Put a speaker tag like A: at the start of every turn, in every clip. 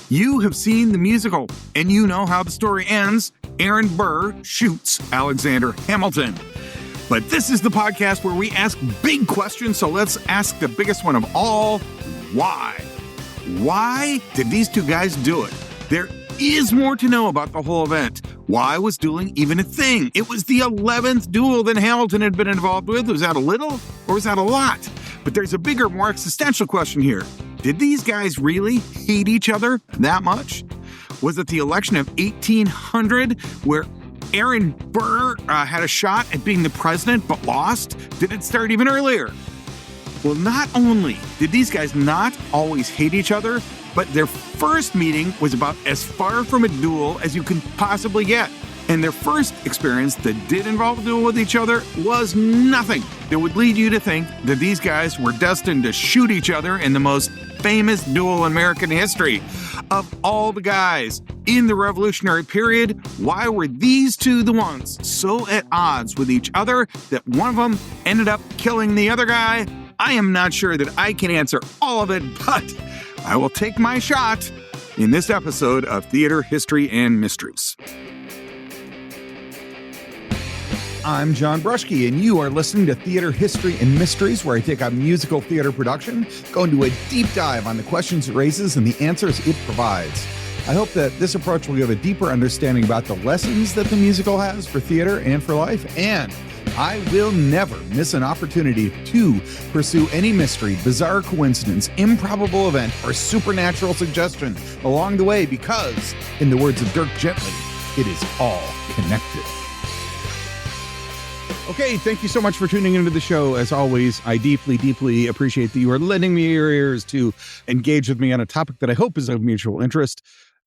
A: You have seen the musical, and you know how the story ends. Aaron Burr shoots Alexander Hamilton. But this is the podcast where we ask big questions, so let's ask the biggest one of all, why? Why did these two guys do it? There is more to know about the whole event. Why was dueling even a thing? It was the 11th duel that Hamilton had been involved with. Was that a little or was that a lot? But there's a bigger, more existential question here. Did these guys really hate each other that much? Was it the election of 1800 where Aaron Burr had a shot at being the president but lost? Did it start even earlier? Well, not only did these guys not always hate each other, but their first meeting was about as far from a duel as you can possibly get. And their first experience that did involve a duel with each other was nothing that would lead you to think that these guys were destined to shoot each other in the most famous duel in American history. Of all the guys in the Revolutionary period, why were these two the ones so at odds with each other that one of them ended up killing the other guy? I am not sure that I can answer all of it, but I will take my shot in this episode of Theater, History, and Mysteries. I'm John Bruschke, and you are listening to Theater, History, and Mysteries, where I take a musical theater production, go into a deep dive on the questions it raises and the answers it provides. I hope that this approach will give a deeper understanding about the lessons that the musical has for theater and for life, and I will never miss an opportunity to pursue any mystery, bizarre coincidence, improbable event, or supernatural suggestion along the way because, in the words of Dirk Gently, it is all connected. Okay, thank you so much for tuning into the show. As always, I deeply, deeply appreciate that you are lending me your ears to engage with me on a topic that I hope is of mutual interest.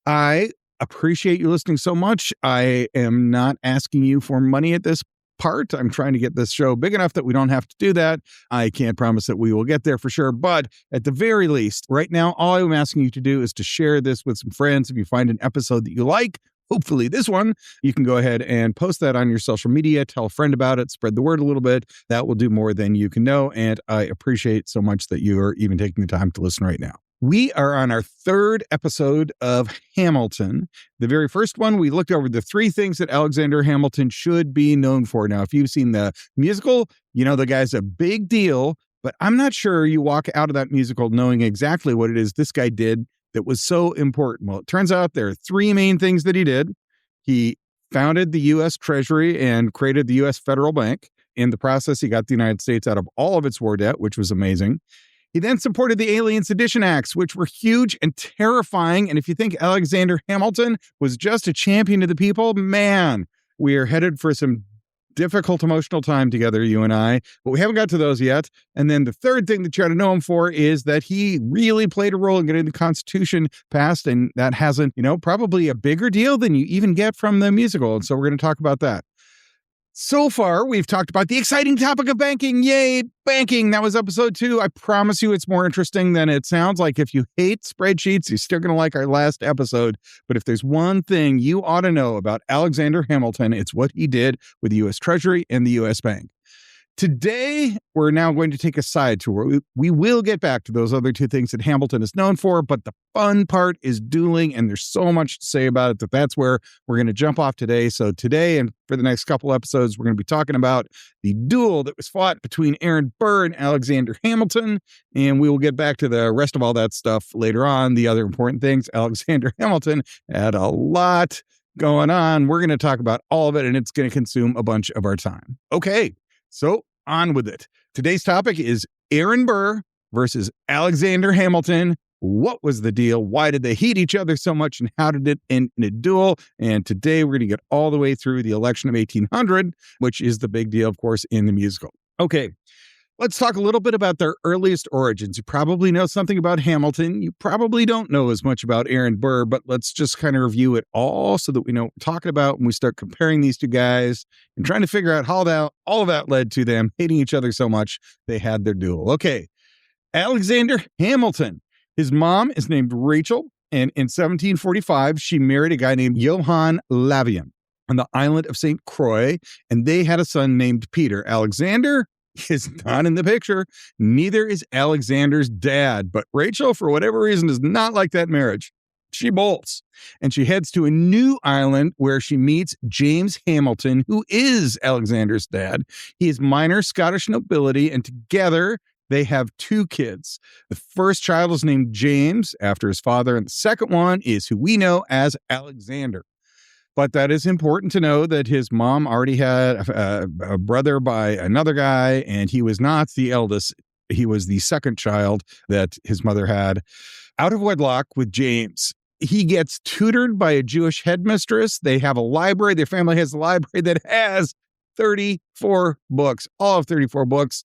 A: I appreciate you listening so much. I am not asking you for money at this part. I'm trying to get this show big enough that we don't have to do that. I can't promise that we will get there for sure, but at the very least, right now, all I'm asking you to do is to share this with some friends. If you find an episode that you like, hopefully this one, you can go ahead and post that on your social media, tell a friend about it, spread the word a little bit. That will do more than you can know, and I appreciate so much that you are even taking the time to listen right now. We are on our third episode of Hamilton. The very first one, we looked over the three things that Alexander Hamilton should be known for. Now, if you've seen the musical, you know the guy's a big deal, but I'm not sure you walk out of that musical knowing exactly what it is this guy did that was so important. Well, it turns out there are three main things that he did. He founded the U.S. Treasury and created the U.S. Federal Bank. In the process, he got the United States out of all of its war debt, which was amazing. He then supported the Alien Sedition Acts, which were huge and terrifying. And if you think Alexander Hamilton was just a champion of the people, man, we are headed for some difficult emotional time together, you and I, but we haven't got to those yet. And then the third thing that you ought to know him for is that he really played a role in getting the Constitution passed. And that hasn't, probably a bigger deal than you even get from the musical. And so we're going to talk about that. So far, we've talked about the exciting topic of banking. Yay, banking. That was episode 2. I promise you it's more interesting than it sounds like. If you hate spreadsheets, you're still going to like our last episode. But if there's one thing you ought to know about Alexander Hamilton, it's what he did with the U.S. Treasury and the U.S. Bank. Today, we're now going to take a side tour. We will get back to those other two things that Hamilton is known for, but the fun part is dueling, and there's so much to say about it that's where we're going to jump off today. So today, and for the next couple episodes, we're going to be talking about the duel that was fought between Aaron Burr and Alexander Hamilton, and we will get back to the rest of all that stuff later on. The other important things, Alexander Hamilton had a lot going on. We're going to talk about all of it, and it's going to consume a bunch of our time. Okay. So on with it. Today's topic is Aaron Burr versus Alexander Hamilton. What was the deal? Why did they hate each other so much? And how did it end in a duel? And today we're going to get all the way through the election of 1800, which is the big deal, of course, in the musical. Okay, let's talk a little bit about their earliest origins. You probably know something about Hamilton. You probably don't know as much about Aaron Burr, but let's just kind of review it all so that we know what we're talking about when we start comparing these two guys and trying to figure out how all of that led to them hating each other so much they had their duel. Okay, Alexander Hamilton. His mom is named Rachel, and in 1745, she married a guy named Johann Lavian on the island of St. Croix, and they had a son named Peter. Alexander is not in the picture. Neither is Alexander's dad, but Rachel, for whatever reason, does not like that marriage. She bolts and she heads to a new island where she meets James Hamilton, who is Alexander's dad. He is minor Scottish nobility, and together they have two kids. The first child is named James after his father, and the second one is who we know as Alexander. But that is important to know that his mom already had a brother by another guy, and he was not the eldest. He was the second child that his mother had out of wedlock with James. He gets tutored by a Jewish headmistress. They have a library. Their family has a library that has 34 books, all of 34 books.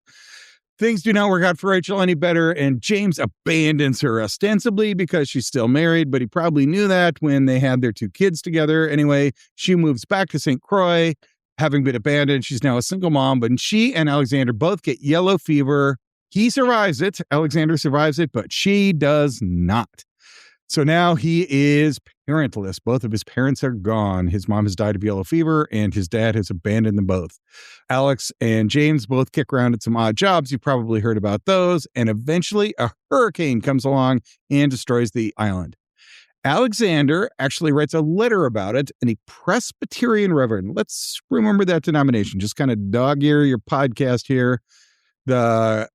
A: Things do not work out for Rachel any better, and James abandons her ostensibly because she's still married, but he probably knew that when they had their two kids together. Anyway, she moves back to St. Croix, having been abandoned. She's now a single mom, but she and Alexander both get yellow fever. He survives it. Alexander survives it, but she does not. So now he is parentless. Both of his parents are gone. His mom has died of yellow fever, and his dad has abandoned them both. Alex and James both kick around at some odd jobs. You probably heard about those. And eventually a hurricane comes along and destroys the island. Alexander actually writes a letter about it, and a Presbyterian reverend. Let's remember that denomination. Just kind of dog-ear your podcast here. The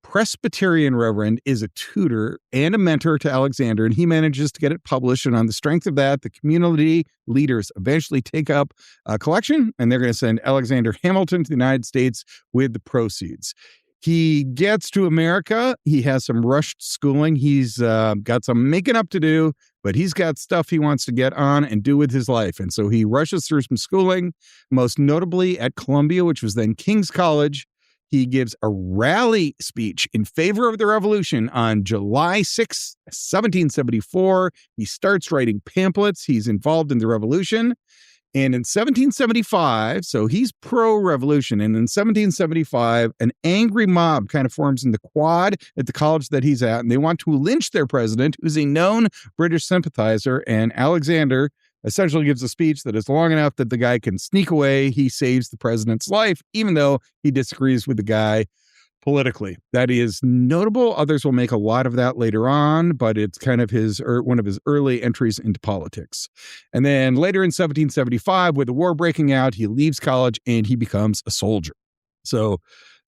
A: Presbyterian reverend is a tutor and a mentor to Alexander, and he manages to get it published. And on the strength of that, the community leaders eventually take up a collection, and they're going to send Alexander Hamilton to the United States with the proceeds. He gets to America. He has some rushed schooling. He's got some making up to do, but he's got stuff he wants to get on and do with his life. And so he rushes through some schooling, most notably at Columbia, which was then King's College. He gives a rally speech in favor of the revolution on July 6, 1774. He starts writing pamphlets. He's involved in the revolution. And in 1775, so he's pro-revolution. And in 1775, an angry mob kind of forms in the quad at the college that he's at. And they want to lynch their president, who's a known British sympathizer. And Alexander essentially gives a speech that is long enough that the guy can sneak away. He saves the president's life, even though he disagrees with the guy politically. That is notable. Others will make a lot of that later on, but it's kind of one of his early entries into politics. And then later in 1775, with the war breaking out, he leaves college and he becomes a soldier. So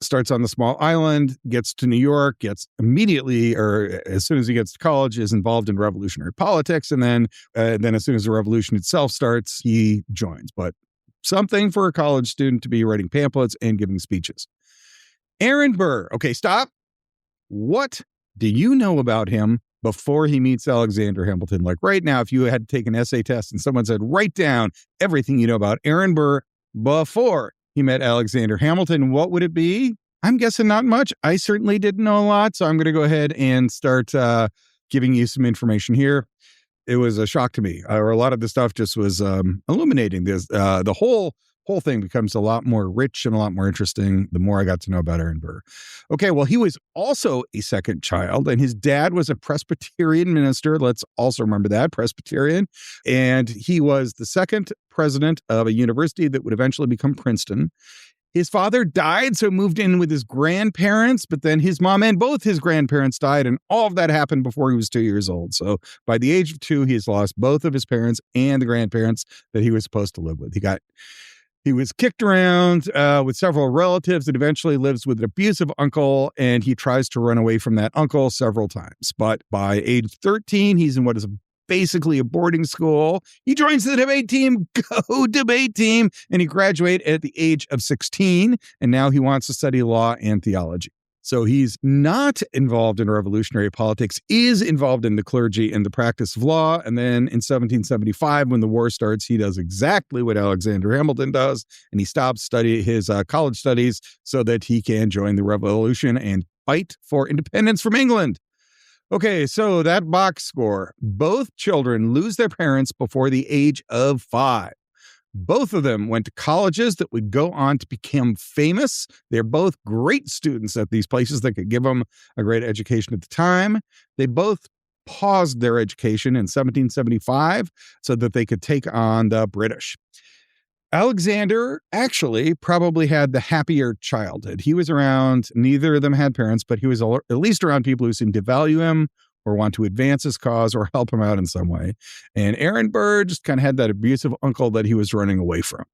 A: starts on the small island, gets to New York, gets immediately, or as soon as he gets to college, is involved in revolutionary politics. And then as soon as the revolution itself starts, he joins. But something for a college student to be writing pamphlets and giving speeches. Aaron Burr. Okay, stop. What do you know about him before he meets Alexander Hamilton? Like right now, if you had to take an essay test and someone said, write down everything you know about Aaron Burr before he met Alexander Hamilton, what would it be? I'm guessing not much. I certainly didn't know a lot, so I'm going to go ahead and start giving you some information here. It was a shock to me, or a lot of the stuff just was illuminating. This the whole thing becomes a lot more rich and a lot more interesting the more I got to know about Aaron Burr. Okay, well, he was also a second child, and his dad was a Presbyterian minister. Let's also remember that, Presbyterian. And he was the second president of a university that would eventually become Princeton. His father died, so moved in with his grandparents, but then his mom and both his grandparents died, and all of that happened before he was 2 years old. So by the age of 2, he has lost both of his parents and the grandparents that he was supposed to live with. He was kicked around with several relatives and eventually lives with an abusive uncle, and he tries to run away from that uncle several times. But by age 13, he's in what is basically a boarding school. He joins the debate team, go debate team, and he graduates at the age of 16, and now he wants to study law and theology. So he's not involved in revolutionary politics, is involved in the clergy and the practice of law. And then in 1775, when the war starts, he does exactly what Alexander Hamilton does, and he stops his college studies so that he can join the revolution and fight for independence from England. Okay, so that box score. Both children lose their parents before the age of 5. Both of them went to colleges that would go on to become famous. They're both great students at these places that could give them a great education at the time. They both paused their education in 1775 so that they could take on the British. Alexander actually probably had the happier childhood. He was around, neither of them had parents, but he was at least around people who seemed to value him, or want to advance his cause or help him out in some way. And Aaron Burr just kind of had that abusive uncle that he was running away from.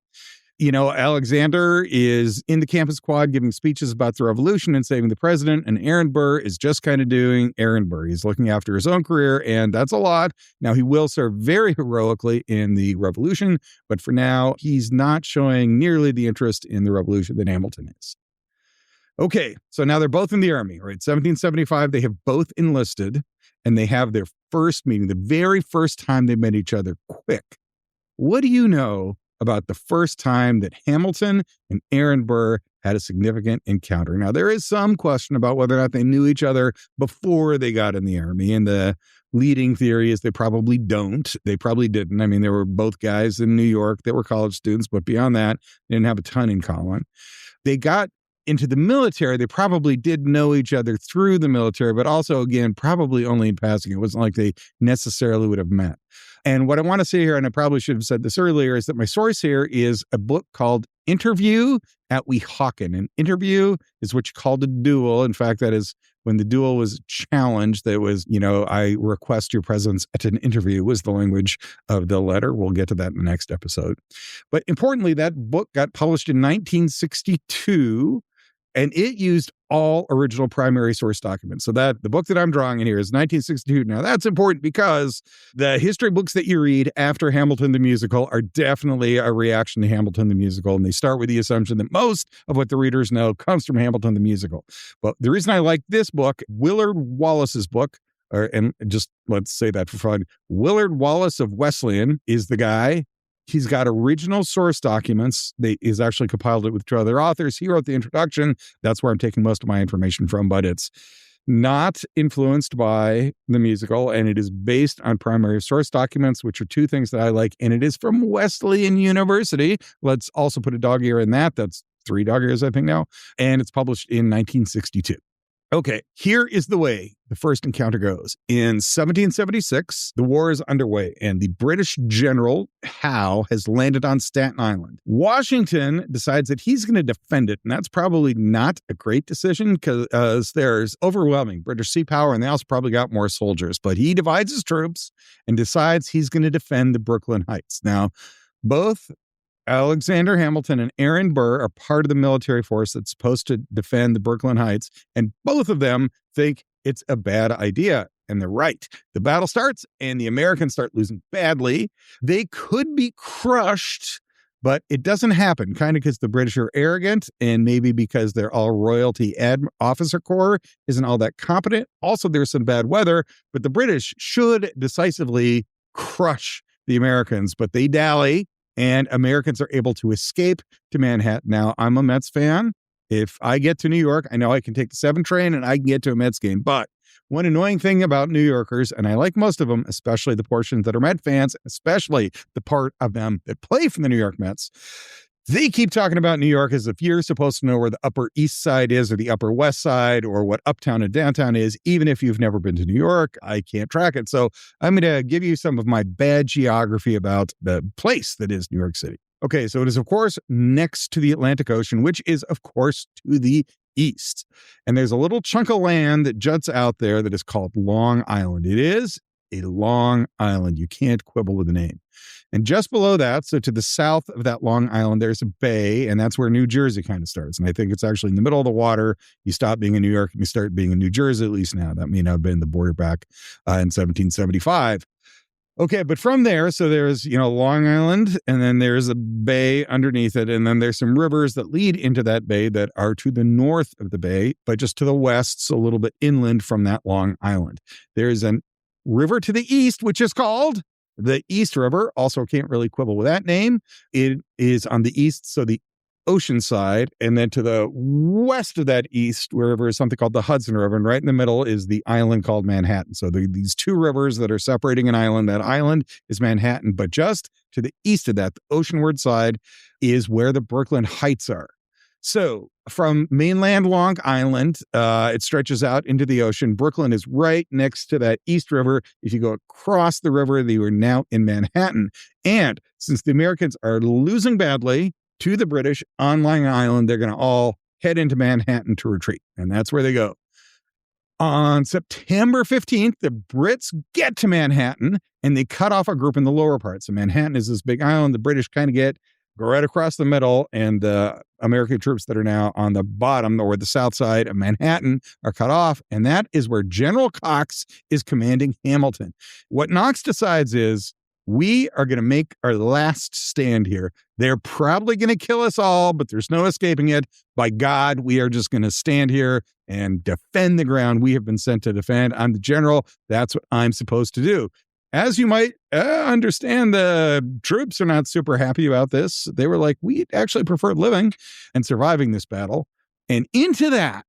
A: Alexander is in the campus quad giving speeches about the revolution and saving the president, and Aaron Burr is just kind of doing Aaron Burr. He's looking after his own career, and that's a lot. Now, he will serve very heroically in the revolution, but for now, he's not showing nearly the interest in the revolution that Hamilton is. Okay, so now they're both in the army, right? 1775, they have both enlisted, and they have their first meeting, the very first time they met each other. Quick, what do you know about the first time that Hamilton and Aaron Burr had a significant encounter? Now, there is some question about whether or not they knew each other before they got in the army, and the leading theory is they probably don't. They probably didn't. I mean, they were both guys in New York that were college students, but beyond that, they didn't have a ton in common. They got into the military. They probably did know each other through the military, but also, again, probably only in passing. It wasn't like they necessarily would have met. And what I want to say here, and I probably should have said this earlier, is that my source here is a book called Interview at Weehawken. An interview is what you called a duel. In fact, that is when the duel was challenged. That was, I request your presence at an interview was the language of the letter. We'll get to that in the next episode. But importantly, that book got published in 1962. And it used all original primary source documents. So that the book that I'm drawing in here is 1962. Now, that's important because the history books that you read after Hamilton the Musical are definitely a reaction to Hamilton the Musical. And they start with the assumption that most of what the readers know comes from Hamilton the Musical. But the reason I like this book, Willard Wallace's book, and just let's say that for fun, Willard Wallace of Wesleyan is the guy. He's got original source documents. He's actually compiled it with two other authors. He wrote the introduction. That's where I'm taking most of my information from, but it's not influenced by the musical, and it is based on primary source documents, which are two things that I like, and it is from Wesleyan University. Let's also put a dog ear in that. That's 3 dog ears, I think now, and it's published in 1962. Okay, here is the way the first encounter goes. In 1776, the war is underway, and the British general, Howe, has landed on Staten Island. Washington decides that he's going to defend it, and that's probably not a great decision because there's overwhelming British sea power, and they also probably got more soldiers. But he divides his troops and decides he's going to defend the Brooklyn Heights. Now, both Alexander Hamilton and Aaron Burr are part of the military force that's supposed to defend the Brooklyn Heights, and both of them think it's a bad idea. And they're right. The battle starts, and the Americans start losing badly. They could be crushed, but it doesn't happen, kind of because the British are arrogant, and maybe because their all-royalty officer corps isn't all that competent. Also, there's some bad weather, but the British should decisively crush the Americans, but they dally. And Americans are able to escape to Manhattan. Now, I'm a Mets fan. If I get to New York, I know I can take the 7 train and I can get to a Mets game. But one annoying thing about New Yorkers, and I like most of them, especially the portions that are Met fans, especially the part of them that play for the New York Mets, they keep talking about New York as if you're supposed to know where the Upper East Side is or the Upper West Side or what uptown and downtown is, even if you've never been to New York. I can't track it. So I'm going to give you some of my bad geography about the place that is New York City. Okay, so it is, of course, next to the Atlantic Ocean, which is, of course, to the east. And there's a little chunk of land that juts out there that is called Long Island. It is a Long Island. You can't quibble with the name. And just below that, so to the south of that Long Island, there's a bay, and that's where New Jersey kind of starts. And I think it's actually in the middle of the water. You stop being in New York and you start being in New Jersey, at least now. That may not have been the border back in 1775. Okay, but from there, so there's, Long Island, and then there's a bay underneath it, and then there's some rivers that lead into that bay that are to the north of the bay, but just to the west, so a little bit inland from that Long Island. There's a river to the east, which is called the East River. Also can't really quibble with that name. It is on the east, so the ocean side, and then to the west of that east river is something called the Hudson River, and right in the middle is the island called Manhattan. So these two rivers that are separating an island. That island is Manhattan, but just to the east of that, the oceanward side, is where the Brooklyn Heights are. So from mainland Long Island, it stretches out into the ocean. Brooklyn is right next to that East River. If you go across the river, you are now in Manhattan. And since the Americans are losing badly to the British on Long Island, they're going to all head into Manhattan to retreat. And that's where they go. On September 15th, the Brits get to Manhattan and they cut off a group in the lower part. So Manhattan is this big island. The British kind of go right across the middle, and the American troops that are now on the bottom or the south side of Manhattan are cut off. And that is where General Cox is commanding Hamilton. What Knox decides is, we are going to make our last stand here. They're probably going to kill us all, but there's no escaping it. By God, we are just going to stand here and defend the ground we have been sent to defend. I'm the general. That's what I'm supposed to do. As you might understand, the troops are not super happy about this. They were like, we actually prefer living and surviving this battle. And into that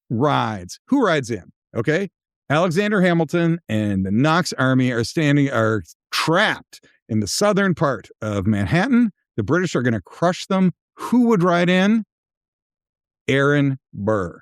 A: who rides in? Okay. Alexander Hamilton and the Knox army are trapped in the southern part of Manhattan. The British are going to crush them. Who would ride in? Aaron Burr.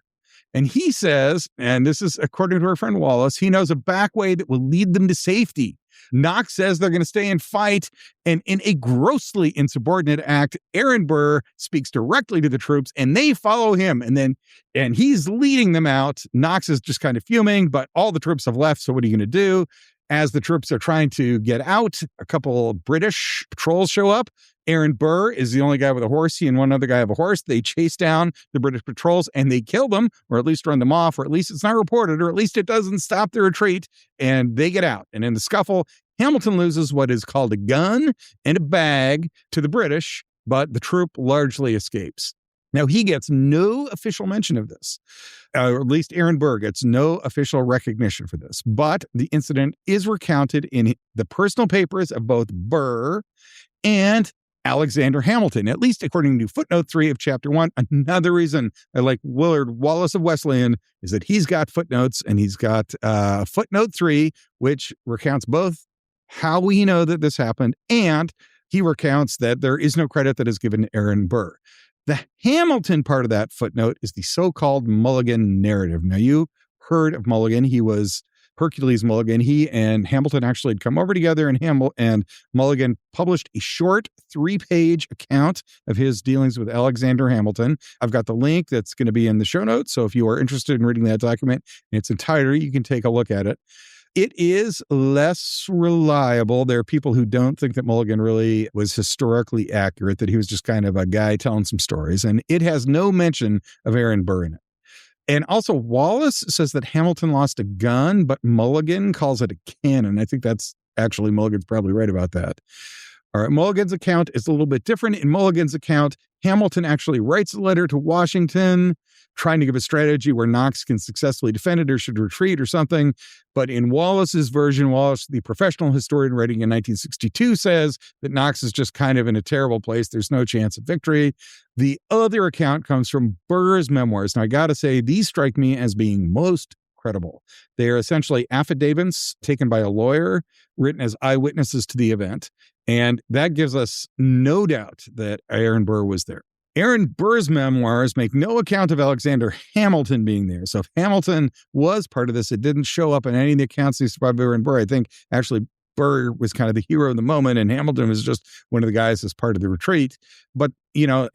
A: And he says, and this is according to our friend Wallace, he knows a back way that will lead them to safety. Knox says they're going to stay and fight, and in a grossly insubordinate act, Aaron Burr speaks directly to the troops, and they follow him, and he's leading them out. Knox is just kind of fuming, but all the troops have left, so what are you going to do? As the troops are trying to get out, a couple British patrols show up. Aaron Burr is the only guy with a horse. He and one other guy have a horse. They chase down the British patrols and they kill them, or at least run them off, or at least it's not reported, or at least it doesn't stop the retreat, and they get out. And in the scuffle, Hamilton loses what is called a gun and a bag to the British, but the troop largely escapes. Now, he gets no official mention of this, or at least Aaron Burr gets no official recognition for this. But the incident is recounted in the personal papers of both Burr and Alexander Hamilton, at least according to footnote 3 of chapter 1. Another reason I like Willard Wallace of Wesleyan is that he's got footnotes, and he's got footnote 3, which recounts both how we know that this happened, and he recounts that there is no credit that is given to Aaron Burr. The Hamilton part of that footnote is the so-called Mulligan narrative. Now, you heard of Mulligan. He was Hercules Mulligan. He and Hamilton actually had come over together, and Mulligan published a short 3-page account of his dealings with Alexander Hamilton. I've got the link that's going to be in the show notes, so if you are interested in reading that document in its entirety, you can take a look at it. It is less reliable. There are people who don't think that Mulligan really was historically accurate, that he was just kind of a guy telling some stories, and it has no mention of Aaron Burr in it. And also, Wallace says that Hamilton lost a gun, but Mulligan calls it a cannon. I think that's actually, Mulligan's probably right about that. All right, Mulligan's account is a little bit different. In Mulligan's account, Hamilton actually writes a letter to Washington trying to give a strategy where Knox can successfully defend it or should retreat or something. But in Wallace's version, Wallace, the professional historian writing in 1962, says that Knox is just kind of in a terrible place. There's no chance of victory. The other account comes from Burr's memoirs. Now, I got to say, these strike me as being most credible. They are essentially affidavits taken by a lawyer, written as eyewitnesses to the event. And that gives us no doubt that Aaron Burr was there. Aaron Burr's memoirs make no account of Alexander Hamilton being there. So if Hamilton was part of this, it didn't show up in any of the accounts he survived Aaron Burr. I think actually Burr was kind of the hero of the moment, and Hamilton was just one of the guys as part of the retreat. But,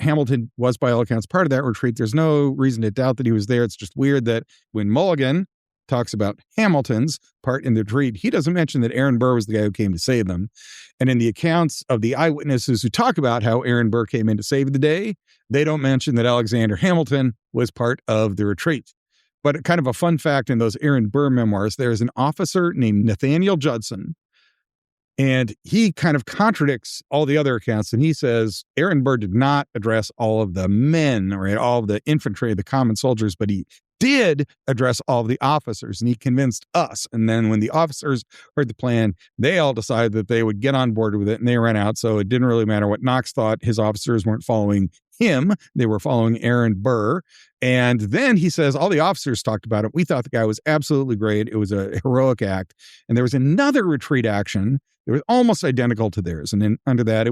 A: Hamilton was by all accounts part of that retreat. There's no reason to doubt that he was there. It's just weird that when Mulligan talks about Hamilton's part in the retreat, he doesn't mention that Aaron Burr was the guy who came to save them. And in the accounts of the eyewitnesses who talk about how Aaron Burr came in to save the day, they don't mention that Alexander Hamilton was part of the retreat. But kind of a fun fact in those Aaron Burr memoirs, there's an officer named Nathaniel Judson, and he kind of contradicts all the other accounts. And he says Aaron Burr did not address all of the men or all of the infantry, the common soldiers, but he did address all of the officers, and he convinced us. And then when the officers heard the plan, they all decided that they would get on board with it, and they ran out. So it didn't really matter what Knox thought. His officers weren't following him. They were following Aaron Burr. And then he says all the officers talked about it. We thought the guy was absolutely great. It was a heroic act. And there was another retreat action that was almost identical to theirs. And then under that,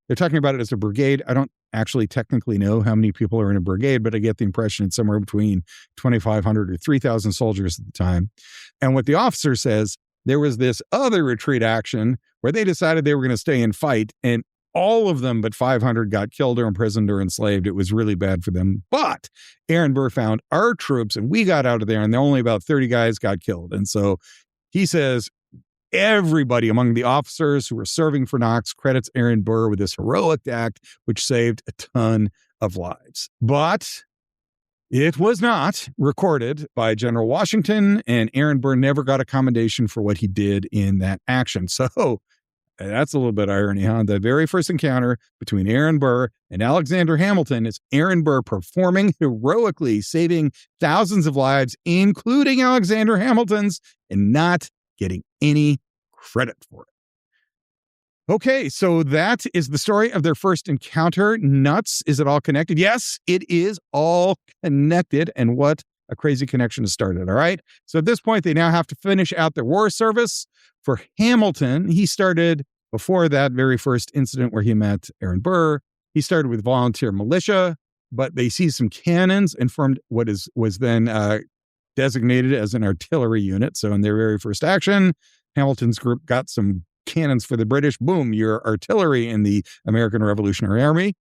A: they're talking about it as a brigade. I don't actually technically know how many people are in a brigade, but I get the impression it's somewhere between 2,500 or 3,000 soldiers at the time. And what the officer says, there was this other retreat action where they decided they were going to stay and fight. And All of them but 500 got killed or imprisoned or enslaved. It was really bad for them. But Aaron Burr found our troops and we got out of there, and only about 30 guys got killed. And so he says everybody among the officers who were serving for Knox credits Aaron Burr with this heroic act, which saved a ton of lives. But it was not recorded by General Washington, and Aaron Burr never got a commendation for what he did in that action. So that's a little bit of irony, huh? The very first encounter between Aaron Burr and Alexander Hamilton is Aaron Burr performing heroically, saving thousands of lives, including Alexander Hamilton's, and not getting any credit for it. Okay, so that is the story of their first encounter. Nuts. Is it all connected? Yes, it is all connected. And what a crazy connection to start it. All right. So at this point, they now have to finish out their war service. For Hamilton, he started before that very first incident where he met Aaron Burr. He started with volunteer militia, but they seized some cannons and formed what was then designated as an artillery unit. So in their very first action, Hamilton's group got some cannons for the British. Boom, your artillery in the American Revolutionary Army.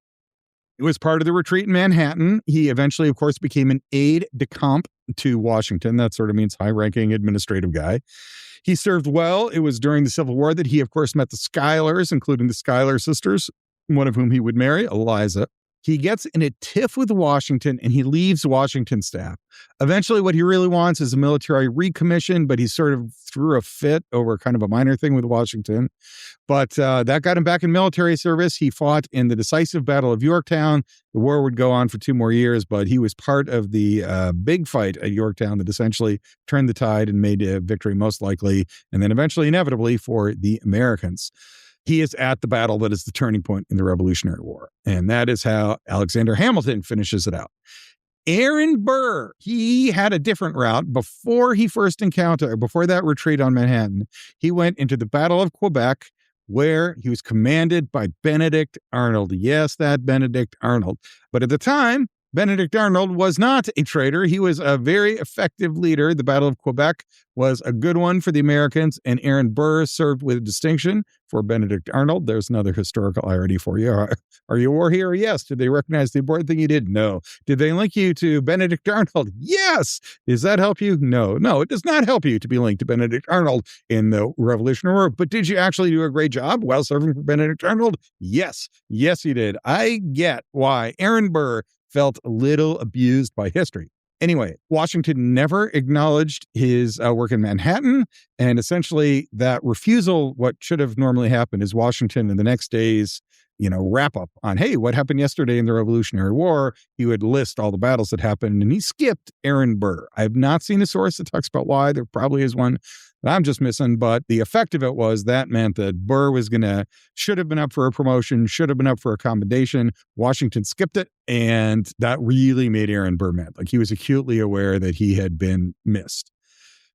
A: It was part of the retreat in Manhattan. He eventually, of course, became an aide-de-camp to Washington. That sort of means high-ranking administrative guy. He served well. It was during the Civil War that he, of course, met the Schuylers, including the Schuyler sisters, one of whom he would marry, Eliza. He gets in a tiff with Washington, and he leaves Washington's staff. Eventually, what he really wants is a military recommission, but he sort of threw a fit over kind of a minor thing with Washington. But that got him back in military service. He fought in the decisive Battle of Yorktown. The war would go on for 2 more years, but he was part of the big fight at Yorktown that essentially turned the tide and made a victory most likely, and then eventually inevitably for the Americans. He is at the battle that is the turning point in the Revolutionary War. And that is how Alexander Hamilton finishes it out. Aaron Burr, he had a different route. Before that retreat on Manhattan, he went into the Battle of Quebec, where he was commanded by Benedict Arnold. Yes, that Benedict Arnold. But at the time, Benedict Arnold was not a traitor. He was a very effective leader. The Battle of Quebec was a good one for the Americans, and Aaron Burr served with distinction for Benedict Arnold. There's another historical irony for you. Are you a war hero? Yes. Did they recognize the important thing you did? No. Did they link you to Benedict Arnold? Yes. Does that help you? No. No, it does not help you to be linked to Benedict Arnold in the Revolutionary War. But did you actually do a great job while serving for Benedict Arnold? Yes. Yes, you did. I get why Aaron Burr felt a little abused by history. Anyway, Washington never acknowledged his work in Manhattan, and essentially that refusal, what should have normally happened is Washington in the next day's, wrap up on, hey, what happened yesterday in the Revolutionary War? He would list all the battles that happened, and he skipped Aaron Burr. I have not seen a source that talks about why. There probably is one that I'm just missing, but the effect of it was that meant that Burr should have been up for a promotion, should have been up for a commendation. Washington skipped it, and that really made Aaron Burr mad. Like, he was acutely aware that he had been missed.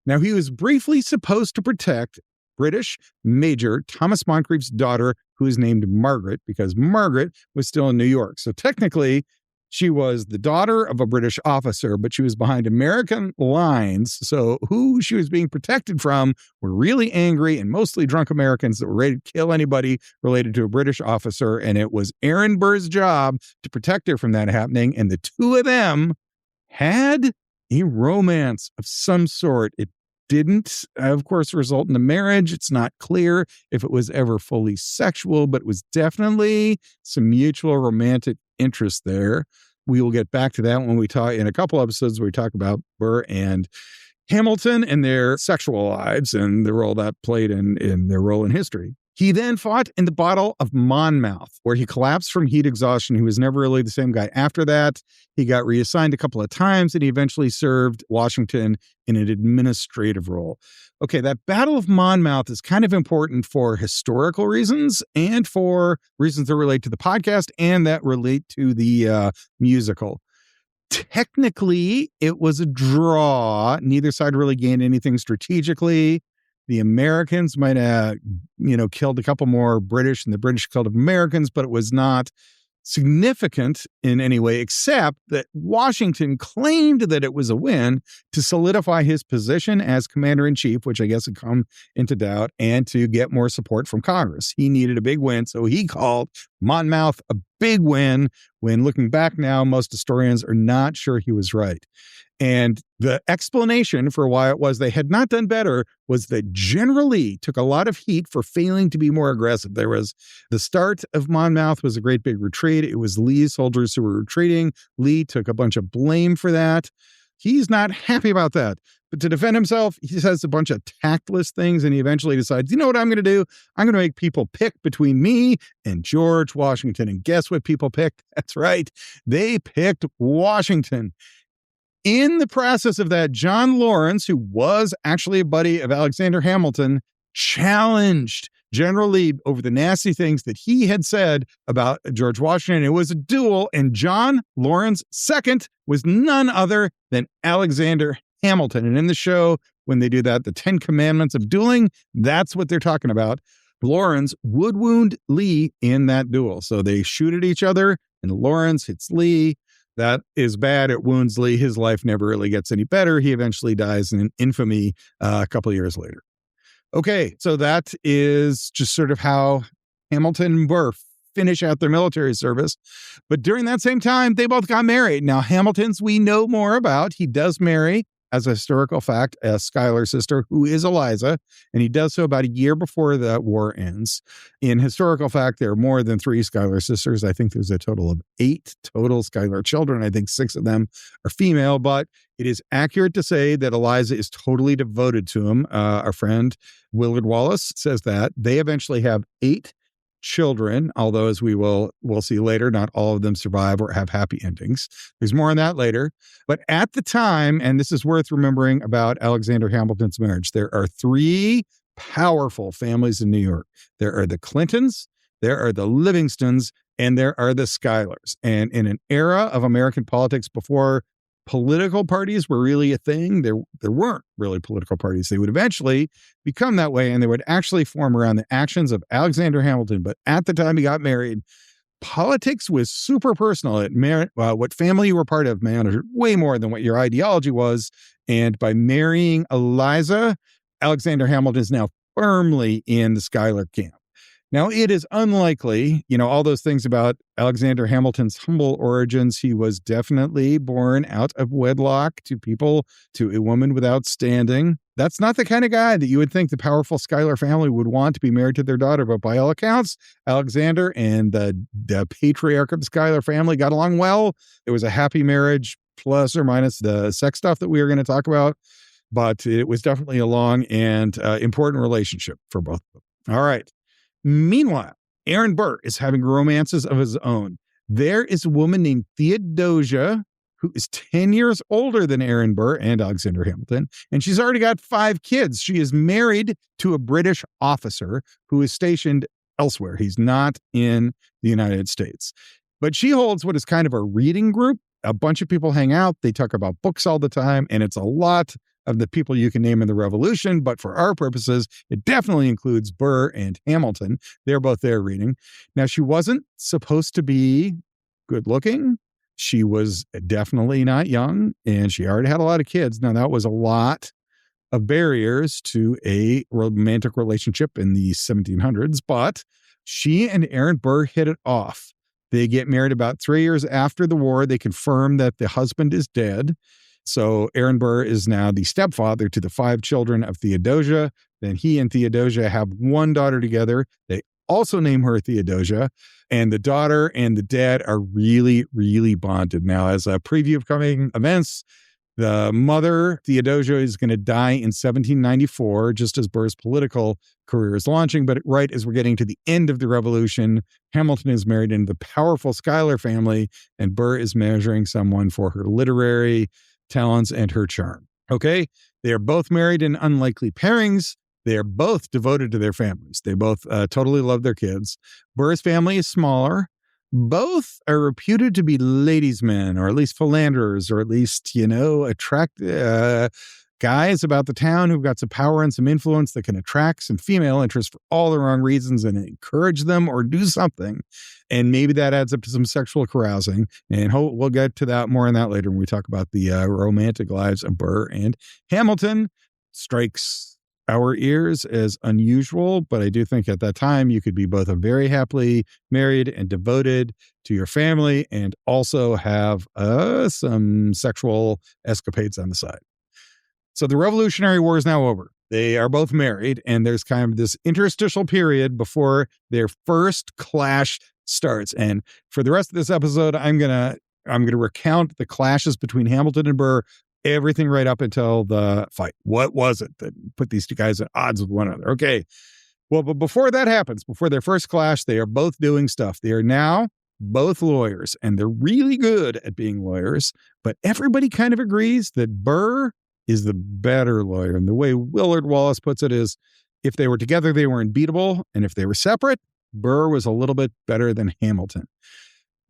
A: Now, he was briefly supposed to protect British Major Thomas Moncrief's daughter, who is named Margaret, because Margaret was still in New York. So technically, she was the daughter of a British officer, but she was behind American lines. So who she was being protected from were really angry and mostly drunk Americans that were ready to kill anybody related to a British officer. And it was Aaron Burr's job to protect her from that happening. And the two of them had a romance of some sort. It didn't, of course, result in a marriage. It's not clear if it was ever fully sexual, but it was definitely some mutual romantic interest there. We will get back to that when we talk in a couple episodes where we talk about Burr and Hamilton and their sexual lives and the role that played in their role in history. He then fought in the Battle of Monmouth, where he collapsed from heat exhaustion. He was never really the same guy after that. He got reassigned a couple of times, and he eventually served Washington in an administrative role. Okay, that Battle of Monmouth is kind of important for historical reasons and for reasons that relate to the podcast and that relate to the musical. Technically, it was a draw. Neither side really gained anything strategically. The Americans might have, killed a couple more British, and the British killed Americans, but it was not significant in any way, except that Washington claimed that it was a win to solidify his position as commander-in-chief, which I guess had come into doubt, and to get more support from Congress. He needed a big win, so he called Monmouth a big win, when looking back now, most historians are not sure he was right. And the explanation for why it was they had not done better was that General Lee took a lot of heat for failing to be more aggressive. There was the start of Monmouth was a great big retreat. It was Lee's soldiers who were retreating. Lee took a bunch of blame for that. He's not happy about that. But to defend himself, he says a bunch of tactless things, and he eventually decides, you know what I'm going to do? I'm going to make people pick between me and George Washington. And guess what people picked? That's right. They picked Washington. In the process of that, John Lawrence, who was actually a buddy of Alexander Hamilton, challenged General Lee over the nasty things that he had said about George Washington. It was a duel, and John Lawrence II was none other than Alexander Hamilton. And in the show, when they do that, the 10 Commandments of dueling, that's what they're talking about. Lawrence would wound Lee in that duel. So they shoot at each other, and Lawrence hits Lee. That is bad. It wounds Lee. His life never really gets any better. He eventually dies in infamy a couple of years later. Okay, so that is just sort of how Hamilton and Burr finish out their military service. But during that same time, they both got married. Now, Hamilton's we know more about. He does marry, as a historical fact, a Schuyler sister who is Eliza, and he does so about a year before the war ends. In historical fact, there are more than 3 Schuyler sisters. I think there's a total of 8 total Schuyler children. I think 6 of them are female, but it is accurate to say that Eliza is totally devoted to him. Our friend Willard Wallace says that. They eventually have 8 children, although as we'll see later, not all of them survive or have happy endings. There's more on that later. But at the time, and this is worth remembering about Alexander Hamilton's marriage, there are 3 powerful families in New York. There are the Clintons, there are the Livingstons, and there are the Schuylers. And in an era of American politics before political parties were really a thing, there weren't really political parties. They would eventually become that way, and they would actually form around the actions of Alexander Hamilton. But at the time he got married, politics was super personal. What family you were part of mattered way more than what your ideology was. And by marrying Eliza, Alexander Hamilton is now firmly in the Schuyler camp. Now, it is unlikely, all those things about Alexander Hamilton's humble origins. He was definitely born out of wedlock to a woman without standing. That's not the kind of guy that you would think the powerful Schuyler family would want to be married to their daughter. But by all accounts, Alexander and the patriarch of the Schuyler family got along well. It was a happy marriage, plus or minus the sex stuff that we are going to talk about. But it was definitely a long and important relationship for both of them. All right. Meanwhile, Aaron Burr is having romances of his own. There is a woman named Theodosia who is 10 years older than Aaron Burr and Alexander Hamilton, and she's already got 5 kids. She is married to a British officer who is stationed elsewhere. He's not in the United States. But she holds what is kind of a reading group. A bunch of people hang out. They talk about books all the time, and it's a lot of the people you can name in the Revolution, but for our purposes, it definitely includes Burr and Hamilton. They're both there reading. Now, she wasn't supposed to be good looking. She was definitely not young, and she already had a lot of kids. Now, that was a lot of barriers to a romantic relationship in the 1700s, but she and Aaron Burr hit it off. They get married about 3 years after the war. They confirm that the husband is dead. So Aaron Burr is now the stepfather to the 5 children of Theodosia. Then he and Theodosia have one daughter together. They also name her Theodosia. And the daughter and the dad are really, really bonded. Now, as a preview of coming events, the mother, Theodosia, is going to die in 1794, just as Burr's political career is launching. But right as we're getting to the end of the Revolution, Hamilton is married into the powerful Schuyler family, and Burr is measuring someone for her literary talents and her charm. Okay, they are both married in unlikely pairings. They are both devoted to their families. They both totally love their kids. Burr's family is smaller. Both are reputed to be ladies' men, or at least philanderers, or at least, guys about the town who've got some power and some influence that can attract some female interest for all the wrong reasons and encourage them or do something. And maybe that adds up to some sexual carousing. And we'll get to that more on that later when we talk about the romantic lives of Burr and Hamilton. Strikes our ears as unusual, but I do think at that time you could be both a very happily married and devoted to your family and also have some sexual escapades on the side. So the Revolutionary War is now over. They are both married, and there's kind of this interstitial period before their first clash starts. And for the rest of this episode, I'm gonna recount the clashes between Hamilton and Burr, everything right up until the fight. What was it that put these two guys at odds with one another? Okay. Well, but before that happens, before their first clash, they are both doing stuff. They are now both lawyers, and they're really good at being lawyers, but everybody kind of agrees that Burr is the better lawyer. And the way Willard Wallace puts it is, if they were together, they were unbeatable. And if they were separate, Burr was a little bit better than Hamilton.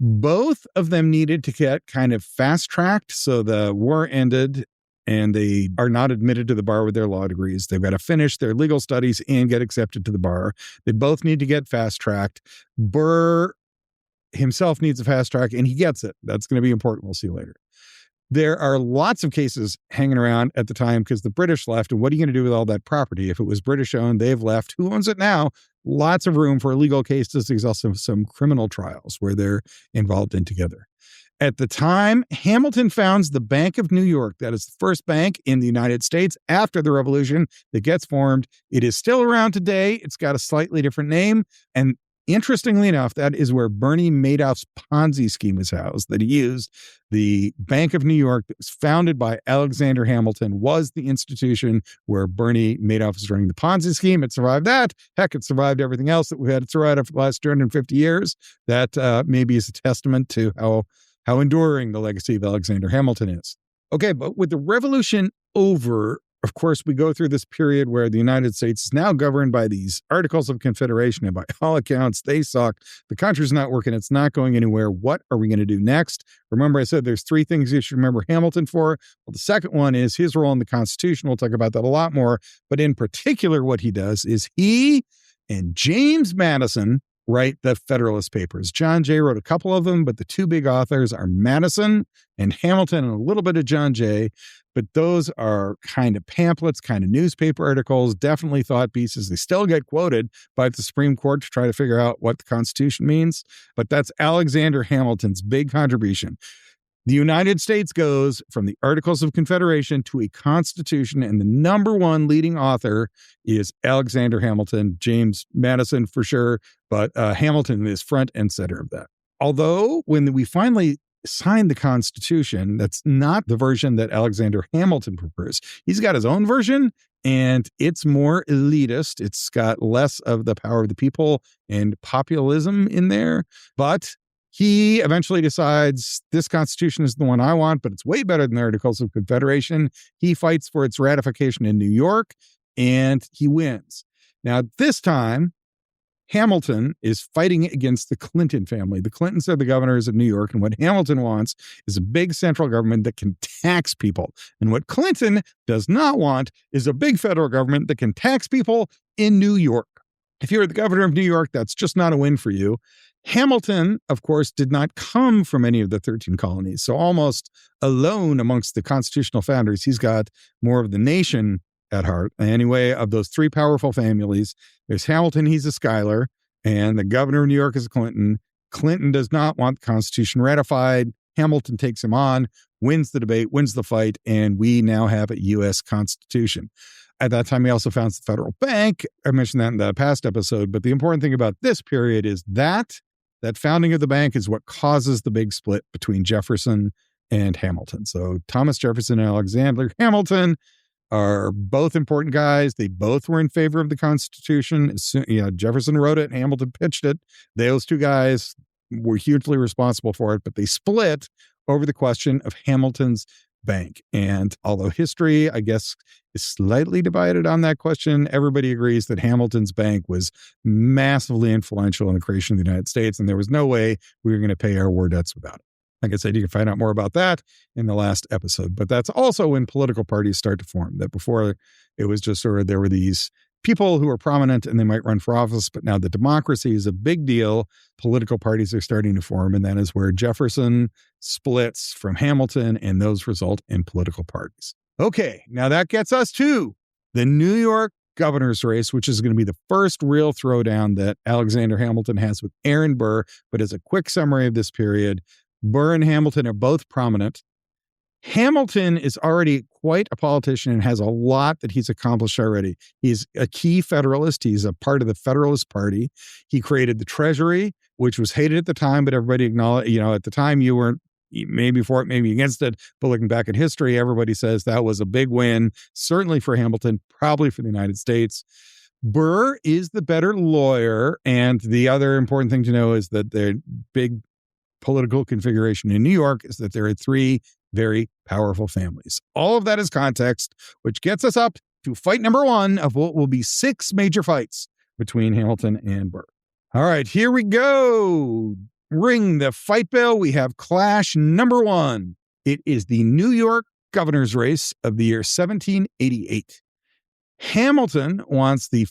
A: Both of them needed to get kind of fast-tracked, so the war ended and they are not admitted to the bar with their law degrees. They've got to finish their legal studies and get accepted to the bar. They both need to get fast-tracked. Burr himself needs a fast track, and he gets it. That's going to be important. We'll see later. There are lots of cases hanging around at the time because the British left, and what are you going to do with all that property? If it was British owned, they've left. Who owns it now? Lots of room for legal cases. There's also some criminal trials where they're involved in together. At the time, Hamilton founds the Bank of New York. That is the first bank in the United States after the Revolution that gets formed. It is still around today. It's got a slightly different name. And interestingly enough, that is where Bernie Madoff's Ponzi scheme was housed, that he used. The Bank of New York that was founded by Alexander Hamilton was the institution where Bernie Madoff was running the Ponzi scheme. It survived that. Heck, it survived everything else that we've had to survive for the last 250 years. That maybe is a testament to how enduring the legacy of Alexander Hamilton is. Okay, but with the revolution over, of course, we go through this period where the United States is now governed by these Articles of Confederation, and by all accounts, they suck. The country's not working. It's not going anywhere. What are we going to do next? Remember, I said there's three things you should remember Hamilton for. Well, the second one is his role in the Constitution. We'll talk about that a lot more. But in particular, what he does is he and James Madison write the Federalist Papers. John Jay wrote a couple of them, but the two big authors are Madison and Hamilton, and a little bit of John Jay. But those are kind of pamphlets, kind of newspaper articles, definitely thought pieces. They still get quoted by the Supreme Court to try to figure out what the Constitution means. But that's Alexander Hamilton's big contribution. The United States goes from the Articles of Confederation to a Constitution, and the number one leading author is Alexander Hamilton. James Madison for sure, but Hamilton is front and center of that. Although when we finally signed the Constitution, that's not the version that Alexander Hamilton prefers. He's got his own version, and it's more elitist. It's got less of the power of the people and populism in there, but he eventually decides this Constitution is the one I want, but it's way better than the Articles of Confederation. He fights for its ratification in New York, and he wins. Now, this time, Hamilton is fighting against the Clinton family. The Clintons are the governors of New York, and what Hamilton wants is a big central government that can tax people. And what Clinton does not want is a big federal government that can tax people in New York. If you're the governor of New York, that's just not a win for you. Hamilton, of course, did not come from any of the 13 colonies. So almost alone amongst the constitutional founders, he's got more of the nation at heart. Anyway, of those three powerful families, there's Hamilton, he's a Schuyler, and the governor of New York is a Clinton. Clinton does not want the Constitution ratified. Hamilton takes him on, wins the debate, wins the fight, and we now have a U.S. Constitution. At that time, he also founds the Federal Bank. I mentioned that in the past episode, but the important thing about this period is that founding of the bank is what causes the big split between Jefferson and Hamilton. So Thomas Jefferson and Alexander Hamilton are both important guys. They both were in favor of the Constitution. Jefferson wrote it and Hamilton pitched it. Those two guys were hugely responsible for it, but they split over the question of Hamilton's bank. And although history, I guess, is slightly divided on that question, everybody agrees that Hamilton's bank was massively influential in the creation of the United States, and there was no way we were going to pay our war debts without it. Like I said, you can find out more about that in the last episode. But that's also when political parties start to form. That before it was just sort of there were these people who were prominent and they might run for office, but now the democracy is a big deal. Political parties are starting to form, and that is where Jefferson splits from Hamilton, and those result in political parties. Okay, now that gets us to the New York governor's race, which is going to be the first real throwdown that Alexander Hamilton has with Aaron Burr. But as a quick summary of this period, Burr and Hamilton are both prominent. Hamilton is already quite a politician and has a lot that he's accomplished already. He's a key Federalist. He's a part of the Federalist Party. He created the Treasury, which was hated at the time, but everybody acknowledged, at the time you weren't maybe for it, maybe against it. But looking back at history, everybody says that was a big win, certainly for Hamilton, probably for the United States. Burr is the better lawyer. And the other important thing to know is that the big political configuration in New York is that there are three very powerful families. All of that is context, which gets us up to fight number one of what will be 6 major fights between Hamilton and Burr. All right, here we go. Ring the fight bell. We have clash number 1. It is the New York governor's race of the year 1788. Hamilton wants the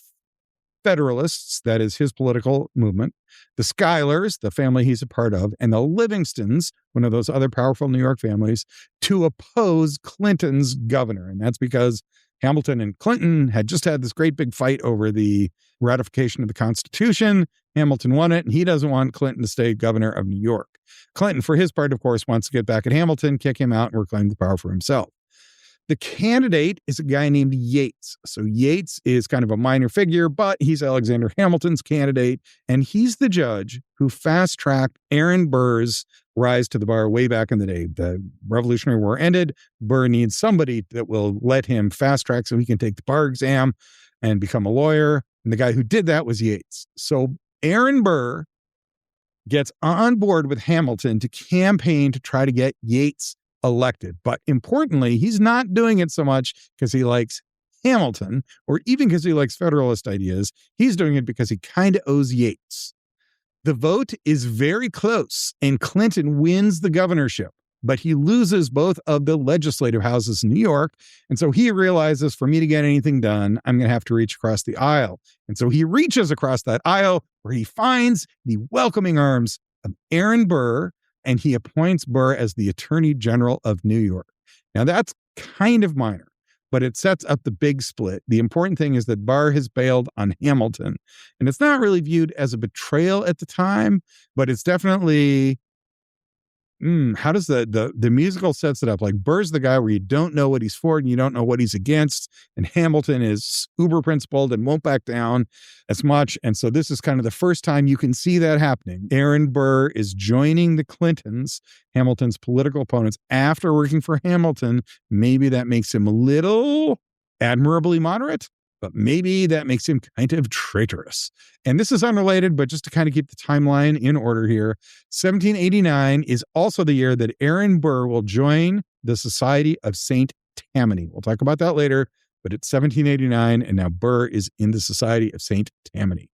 A: Federalists, that is his political movement, the Schuylers, the family he's a part of, and the Livingstons, one of those other powerful New York families, to oppose Clinton's governor. And that's because Hamilton and Clinton had just had this great big fight over the ratification of the Constitution. Hamilton won it, and he doesn't want Clinton to stay governor of New York. Clinton, for his part, of course, wants to get back at Hamilton, kick him out, and reclaim the power for himself. The candidate is a guy named Yates. So Yates is kind of a minor figure, but he's Alexander Hamilton's candidate, and he's the judge who fast-tracked Aaron Burr's rise to the bar way back in the day. The Revolutionary War ended. Burr needs somebody that will let him fast-track so he can take the bar exam and become a lawyer. And the guy who did that was Yates. So Aaron Burr gets on board with Hamilton to campaign to try to get Yates elected. But importantly, he's not doing it so much because he likes Hamilton or even because he likes Federalist ideas. He's doing it because he kind of owes Yates. The vote is very close, and Clinton wins the governorship, but he loses both of the legislative houses in New York. And so he realizes, for me to get anything done, I'm going to have to reach across the aisle. And so he reaches across that aisle where he finds the welcoming arms of Aaron Burr, and he appoints Burr as the Attorney General of New York. Now, that's kind of minor, but it sets up the big split. The important thing is that Burr has bailed on Hamilton, and it's not really viewed as a betrayal at the time, but it's definitely, how does the musical sets it up? Like, Burr's the guy where you don't know what he's for and you don't know what he's against, and Hamilton is uber principled and won't back down as much. And so this is kind of the first time you can see that happening. Aaron Burr is joining the Clintons, Hamilton's political opponents, after working for Hamilton. Maybe that makes him a little admirably moderate, but maybe that makes him kind of traitorous. And this is unrelated, but just to kind of keep the timeline in order here, 1789 is also the year that Aaron Burr will join the Society of St. Tammany. We'll talk about that later, but it's 1789, and now Burr is in the Society of St. Tammany.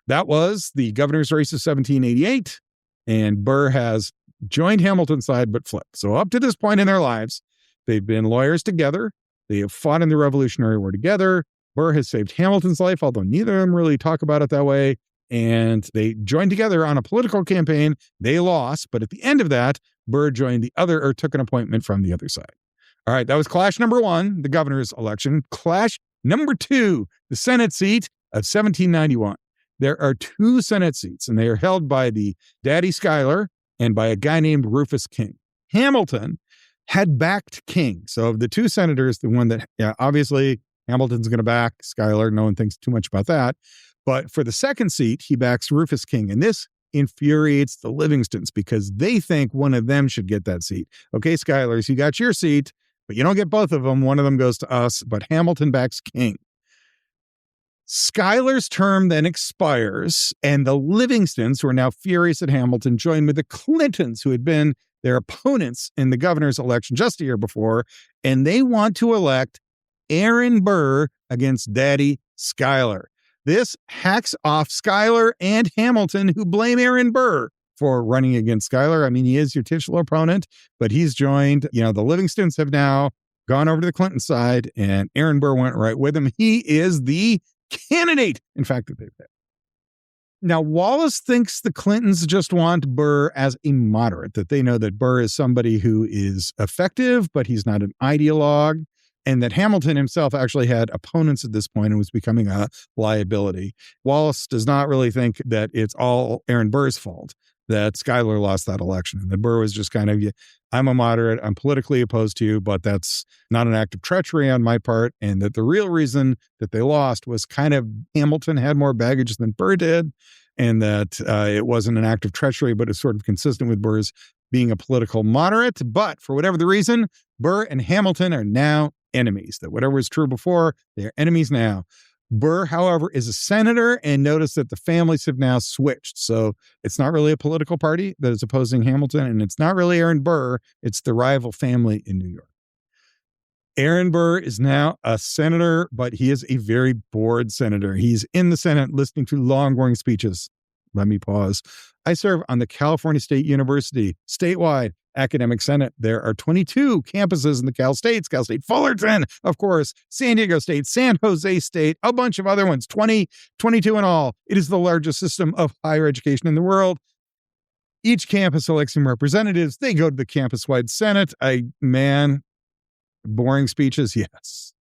A: That was the governor's race of 1788, and Burr has joined Hamilton's side but flipped. So up to this point in their lives, they've been lawyers together. They have fought in the Revolutionary War together. Burr has saved Hamilton's life, although neither of them really talk about it that way. And they joined together on a political campaign. They lost, but at the end of that, Burr joined the other, or took an appointment from the other side. All right, that was clash number 1, the governor's election. Clash number 2, the Senate seat of 1791. There are 2 Senate seats, and they are held by the Daddy Schuyler and by a guy named Rufus King. Hamilton had backed King. So of the 2 senators, the one that, obviously, Hamilton's going to back Schuyler. No one thinks too much about that. But for the second seat, he backs Rufus King. And this infuriates the Livingstons because they think one of them should get that seat. Okay, Schuyler's, you got your seat, but you don't get both of them. One of them goes to us, but Hamilton backs King. Schuyler's term then expires, and the Livingstons, who are now furious at Hamilton, join with the Clintons, who had been their opponents in the governor's election just a year before, and they want to elect Aaron Burr against Daddy Schuyler. This hacks off Schuyler and Hamilton, who blame Aaron Burr for running against Schuyler. I mean, he is your titular opponent, but he's joined, the Livingstons have now gone over to the Clinton side, and Aaron Burr went right with him. He is the candidate, in fact, that they've had. Now, Wallace thinks the Clintons just want Burr as a moderate, that they know that Burr is somebody who is effective, but he's not an ideologue, and that Hamilton himself actually had opponents at this point and was becoming a liability. Wallace does not really think that it's all Aaron Burr's fault that Schuyler lost that election, and that Burr was just kind of, I'm a moderate, I'm politically opposed to you, but that's not an act of treachery on my part, and that the real reason that they lost was kind of Hamilton had more baggage than Burr did, and that it wasn't an act of treachery, but it's sort of consistent with Burr's being a political moderate. But for whatever the reason, Burr and Hamilton are now enemies, that whatever was true before, they're enemies now. Burr, however, is a senator, and notice that the families have now switched. So it's not really a political party that is opposing Hamilton, and it's not really Aaron Burr. It's the rival family in New York. Aaron Burr is now a senator, but he is a very bored senator. He's in the Senate listening to long, boring speeches. Let me pause. I serve on the California State University statewide academic senate. There are 22 campuses in the Cal State Fullerton, of course, San Diego State, San Jose State, a bunch of other ones, 22 in all. It is the largest system of higher education in the world. Each campus elects some representatives. They go to the campus-wide senate. Boring speeches, yes,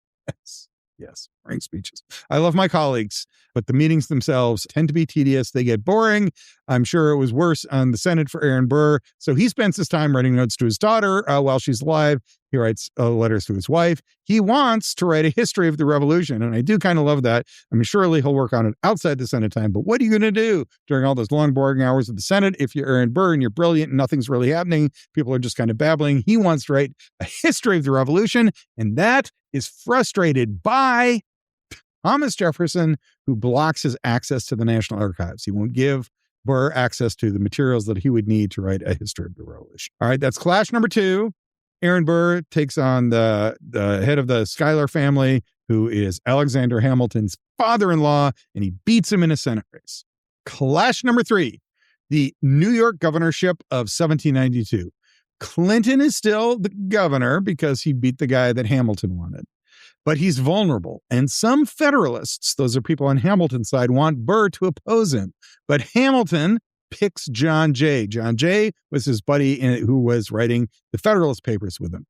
A: boring speeches. I love my colleagues, but the meetings themselves tend to be tedious. They get boring. I'm sure it was worse on the Senate for Aaron Burr. So he spends his time writing notes to his daughter while she's alive. He writes letters to his wife. He wants to write a history of the revolution, and I do kind of love that. I mean, surely he'll work on it outside the Senate time, but what are you going to do during all those long, boring hours of the Senate if you're Aaron Burr and you're brilliant and nothing's really happening? People are just kind of babbling. He wants to write a history of the revolution, and that is frustrated by Thomas Jefferson, who blocks his access to the National Archives. He won't give Burr access to the materials that he would need to write a history of the revolution. All right, that's clash number 2. Aaron Burr takes on the head of the Schuyler family, who is Alexander Hamilton's father-in-law, and he beats him in a Senate race. Clash number 3, the New York governorship of 1792. Clinton is still the governor because he beat the guy that Hamilton wanted, but he's vulnerable. And some Federalists, those are people on Hamilton's side, want Burr to oppose him. But Hamilton picks John Jay. John Jay was his buddy who was writing the Federalist Papers with him.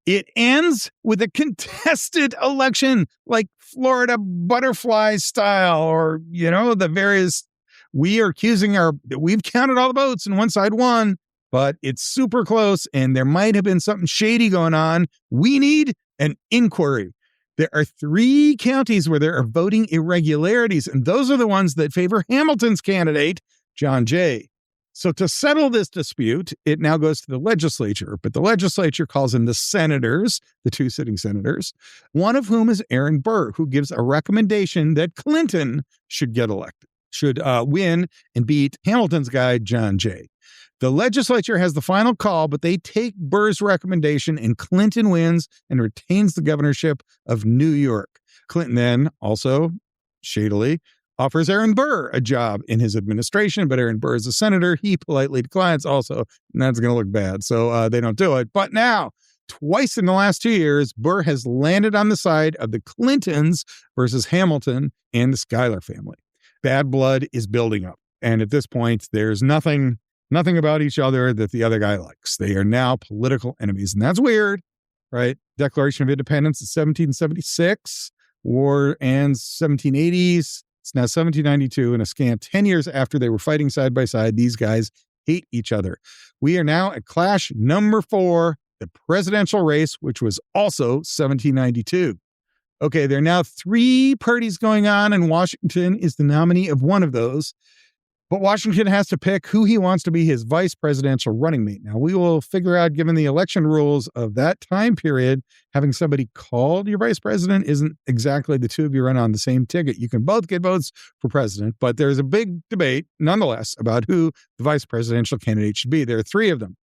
A: It ends with a contested election, like Florida butterfly style, or, the various, we've counted all the votes and one side won, but it's super close and there might have been something shady going on. We need an inquiry. There are 3 counties where there are voting irregularities, and those are the ones that favor Hamilton's candidate, John Jay. So to settle this dispute, it now goes to the legislature, but the legislature calls in the senators, the 2 sitting senators, one of whom is Aaron Burr, who gives a recommendation that Clinton should win and beat Hamilton's guy, John Jay. The legislature has the final call, but they take Burr's recommendation, and Clinton wins and retains the governorship of New York. Clinton then also, shadily, offers Aaron Burr a job in his administration, but Aaron Burr is a senator. He politely declines also, and that's going to look bad. So they don't do it. But now, twice in the last 2 years, Burr has landed on the side of the Clintons versus Hamilton and the Schuyler family. Bad blood is building up. And at this point, there's nothing about each other that the other guy likes. They are now political enemies. And that's weird, right? Declaration of Independence is 1776. War ends 1780s. It's now 1792, and a scant 10 years after they were fighting side by side, these guys hate each other. We are now at clash number 4, the presidential race, which was also 1792. Okay, there are now 3 parties going on, and Washington is the nominee of one of those. But Washington has to pick who he wants to be his vice presidential running mate. Now, we will figure out, given the election rules of that time period, having somebody called your vice president isn't exactly the 2 of you run on the same ticket. You can both get votes for president, but there's a big debate, nonetheless, about who the vice presidential candidate should be. There are 3 of them.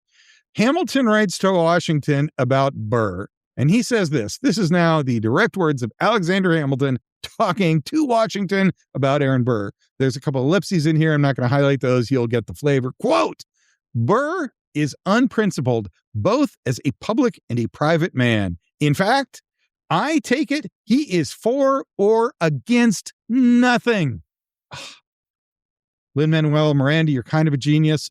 A: Hamilton writes to Washington about Burr, and he says this. This is now the direct words of Alexander Hamilton talking to Washington about Aaron Burr. There's a couple of ellipses in here. I'm not going to highlight those. You'll get the flavor. Quote, Burr is unprincipled, both as a public and a private man. In fact, I take it he is for or against nothing. Lin-Manuel Miranda, you're kind of a genius.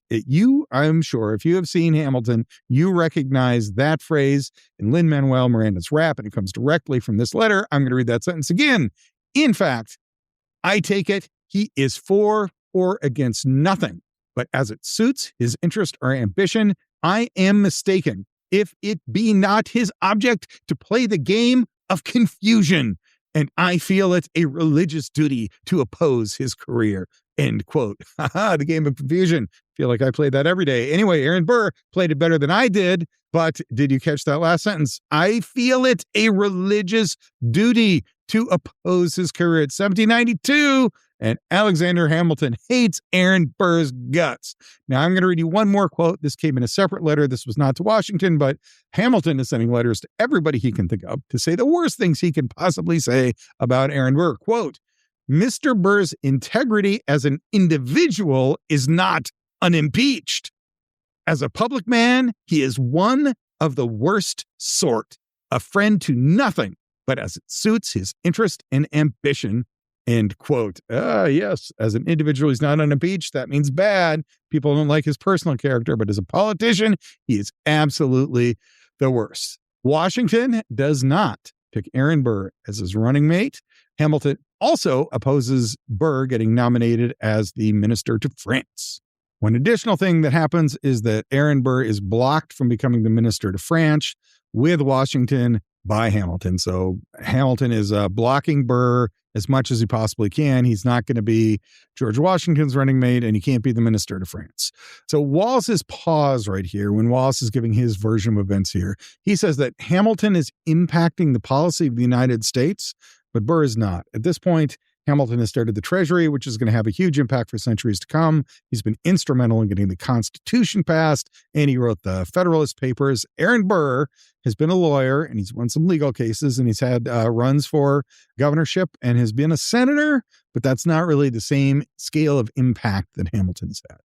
A: I'm sure, if you have seen Hamilton, you recognize that phrase in Lin-Manuel Miranda's rap, and it comes directly from this letter. I'm going to read that sentence again. In fact, I take it he is for or against nothing, but as it suits his interest or ambition, I am mistaken if it be not his object to play the game of confusion, and I feel it a religious duty to oppose his career. End quote. The game of confusion. Feel like I played that every day. Anyway, Aaron Burr played it better than I did, but did you catch that last sentence? I feel it a religious duty to oppose his career. It's 1792, and Alexander Hamilton hates Aaron Burr's guts. Now, I'm going to read you one more quote. This came in a separate letter. This was not to Washington, but Hamilton is sending letters to everybody he can think of to say the worst things he can possibly say about Aaron Burr. Quote, Mr. Burr's integrity as an individual is not unimpeached. As a public man, he is one of the worst sort, a friend to nothing, but as it suits his interest and ambition. End quote. Yes, as an individual, he's not unimpeached. That means bad. People don't like his personal character, but as a politician, he is absolutely the worst. Washington does not pick Aaron Burr as his running mate. Hamilton also opposes Burr getting nominated as the minister to France. One additional thing that happens is that Aaron Burr is blocked from becoming the minister to France with Washington by Hamilton. So Hamilton is blocking Burr as much as he possibly can. He's not going to be George Washington's running mate, and he can't be the minister to France. So Wallace's pause right here, when Wallace is giving his version of events here, he says that Hamilton is impacting the policy of the United States, but Burr is not. At this point, Hamilton has started the Treasury, which is going to have a huge impact for centuries to come. He's been instrumental in getting the Constitution passed, and he wrote the Federalist Papers. Aaron Burr has been a lawyer, and he's won some legal cases, and he's had runs for governorship and has been a senator, but that's not really the same scale of impact that Hamilton's had.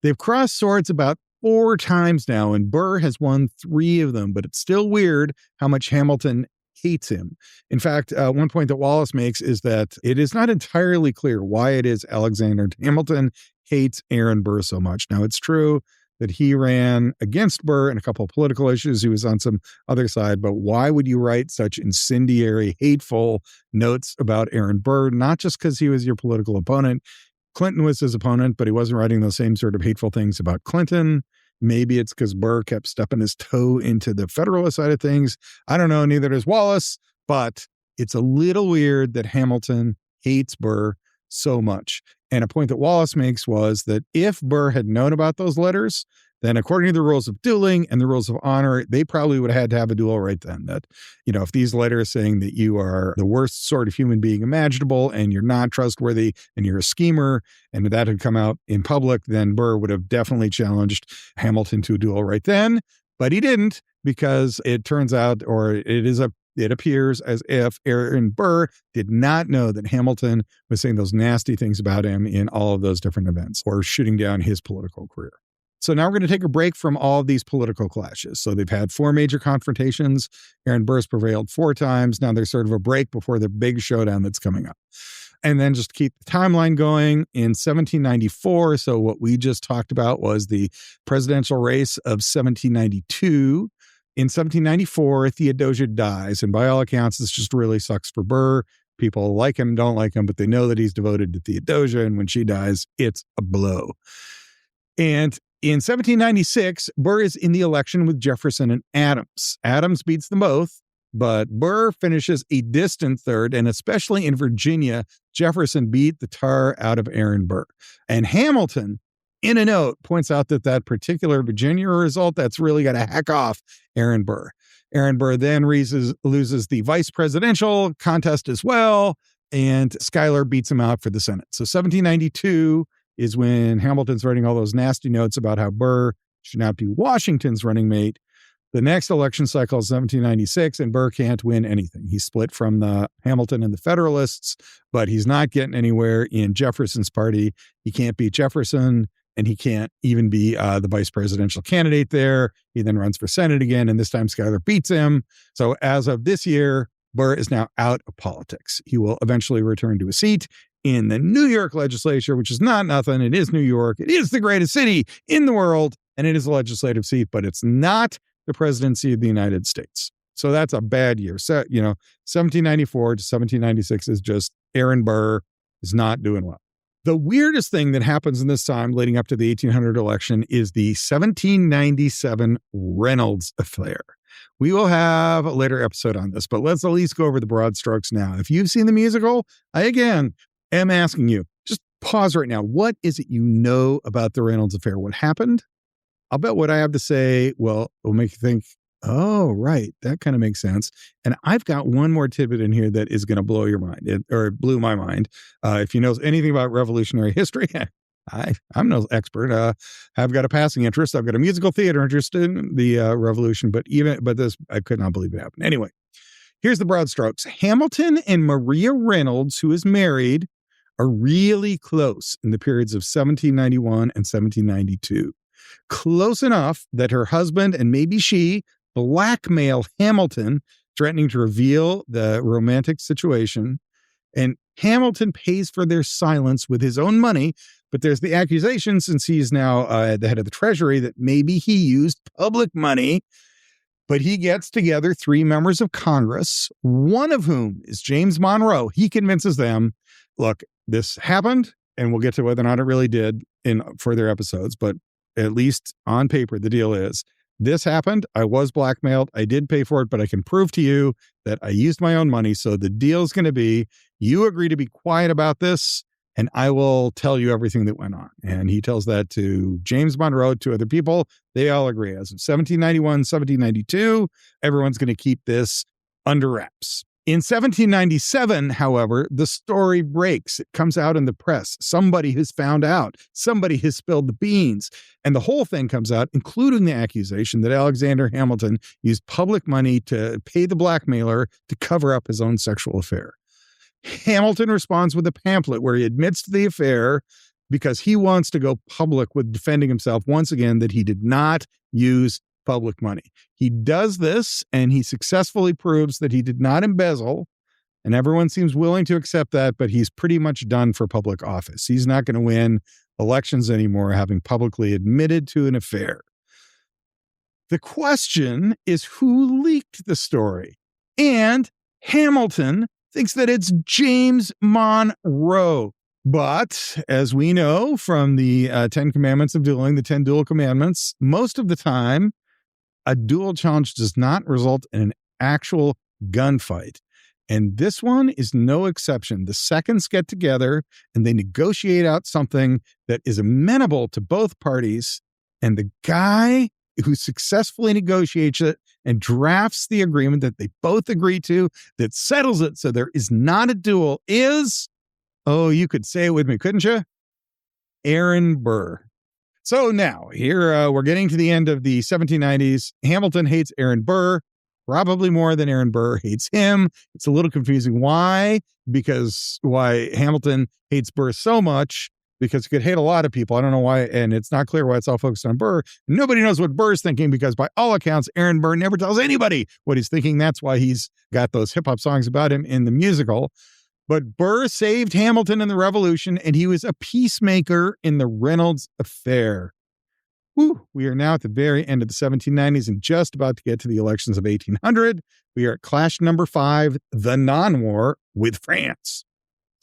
A: They've crossed swords about 4 times now, and Burr has won 3 of them, but it's still weird how much Hamilton hates him. In fact, one point that Wallace makes is that it is not entirely clear why it is Alexander Hamilton hates Aaron Burr so much. Now, it's true that he ran against Burr in a couple of political issues. He was on some other side, but why would you write such incendiary, hateful notes about Aaron Burr? Not just because he was your political opponent. Clinton was his opponent, but he wasn't writing those same sort of hateful things about Clinton. Maybe it's because Burr kept stepping his toe into the Federalist side of things. I don't know. Neither does Wallace, but it's a little weird that Hamilton hates Burr so much. And a point that Wallace makes was that if Burr had known about those letters, then according to the rules of dueling and the rules of honor, they probably would have had to have a duel right then. That, if these letters saying that you are the worst sort of human being imaginable and you're not trustworthy and you're a schemer, and that had come out in public, then Burr would have definitely challenged Hamilton to a duel right then. But he didn't, because it turns out, or it appears as if Aaron Burr did not know that Hamilton was saying those nasty things about him in all of those different events, or shooting down his political career. So now we're going to take a break from all of these political clashes. So they've had 4 major confrontations. Aaron Burr's prevailed 4 times. Now there's sort of a break before the big showdown that's coming up. And then just to keep the timeline going, in 1794, so what we just talked about was the presidential race of 1792. In 1794, Theodosia dies. And by all accounts, this just really sucks for Burr. People like him, don't like him, but they know that he's devoted to Theodosia. And when she dies, it's a blow. And in 1796, Burr is in the election with Jefferson and Adams. Adams beats them both, but Burr finishes a distant third, and especially in Virginia, Jefferson beat the tar out of Aaron Burr. And Hamilton, in a note, points out that particular Virginia result, that's really got to hack off Aaron Burr. Aaron Burr then loses the vice presidential contest as well, and Schuyler beats him out for the Senate. So 1792 is when Hamilton's writing all those nasty notes about how Burr should not be Washington's running mate. The next election cycle is 1796, and Burr can't win anything. He's split from the Hamilton and the Federalists, but he's not getting anywhere in Jefferson's party. He can't beat Jefferson, and he can't even be the vice presidential candidate there. He then runs for Senate again, and this time Schuyler beats him. So as of this year, Burr is now out of politics. He will eventually return to a seat in the New York legislature, which is not nothing. It is New York. It is the greatest city in the world, and it is a legislative seat, but it's not the presidency of the United States. So that's a bad year. So, 1794 to 1796 is just Aaron Burr is not doing well. The weirdest thing that happens in this time leading up to the 1800 election is the 1797 Reynolds affair. We will have a later episode on this, but let's at least go over the broad strokes now. If you've seen the musical, I again am asking you, just pause right now. What is it you know about the Reynolds affair? What happened? I'll bet what I have to say, will make you think, oh, right, that kind of makes sense. And I've got one more tidbit in here that is going to blow your mind, or it blew my mind. If you know anything about revolutionary history, I'm no expert. I've got a passing interest. I've got a musical theater interest in the revolution, but this, I could not believe it happened. Anyway, here's the broad strokes. Hamilton and Maria Reynolds, who is married, are really close in the periods of 1791 and 1792. Close enough that her husband and maybe she blackmail Hamilton, threatening to reveal the romantic situation. And Hamilton pays for their silence with his own money. But there's the accusation, since he's now the head of the Treasury, that maybe he used public money. But he gets together 3 members of Congress, one of whom is James Monroe. He convinces them, look, this happened, and we'll get to whether or not it really did in further episodes. But at least on paper, the deal is this happened. I was blackmailed. I did pay for it, but I can prove to you that I used my own money. So the deal is going to be you agree to be quiet about this, and I will tell you everything that went on. And he tells that to James Monroe, 2 other people. They all agree. As of 1791, 1792, everyone's going to keep this under wraps. In 1797, however, the story breaks. It comes out in the press. Somebody has found out. Somebody has spilled the beans. And the whole thing comes out, including the accusation that Alexander Hamilton used public money to pay the blackmailer to cover up his own sexual affair. Hamilton responds with a pamphlet where he admits to the affair because he wants to go public with defending himself once again that he did not use public money. He does this, and he successfully proves that he did not embezzle, and everyone seems willing to accept that, but he's pretty much done for public office. He's not going to win elections anymore, having publicly admitted to an affair. The question is who leaked the story, and Hamilton thinks that it's James Monroe. But as we know from the 10 Commandments of dueling, the 10 duel commandments, most of the time, a duel challenge does not result in an actual gunfight. And this one is no exception. The seconds get together and they negotiate out something that is amenable to both parties. And the guy who successfully negotiates it and drafts the agreement that they both agree to, that settles it so there is not a duel, is, oh, you could say it with me, couldn't you? Aaron Burr. So now, here we're getting to the end of the 1790s. Hamilton hates Aaron Burr, probably more than Aaron Burr hates him. It's a little confusing. Why? Because why Hamilton hates Burr so much, because he could hate a lot of people. I don't know why, and it's not clear why it's all focused on Burr. Nobody knows what Burr's thinking, because by all accounts, Aaron Burr never tells anybody what he's thinking. That's why he's got those hip-hop songs about him in the musical. But Burr saved Hamilton in the Revolution, and he was a peacemaker in the Reynolds affair. Whew, we are now at the very end of the 1790s and just about to get to the elections of 1800. We are at clash number 5, the non-war with France.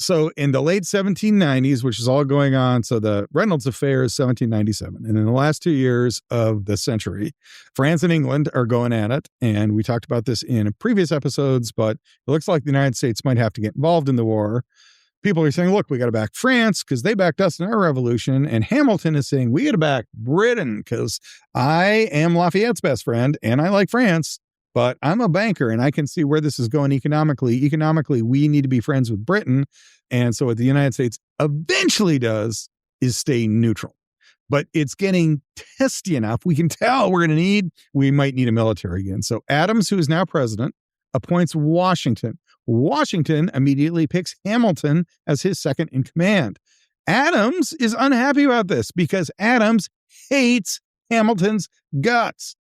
A: So in the late 1790s, which is all going on, so the Reynolds affair is 1797. And in the last 2 years of the century, France and England are going at it. And we talked about this in previous episodes, but it looks like the United States might have to get involved in the war. People are saying, look, we got to back France because they backed us in our revolution. And Hamilton is saying, we got to back Britain because I am Lafayette's best friend and I like France. But I'm a banker and I can see where this is going economically. Economically, we need to be friends with Britain. And so what the United States eventually does is stay neutral. but it's getting testy enough. We can tell we might need a military again. So Adams, who is now president, appoints Washington. Washington immediately picks Hamilton as his second in command. Adams is unhappy about this because Adams hates Hamilton's guts.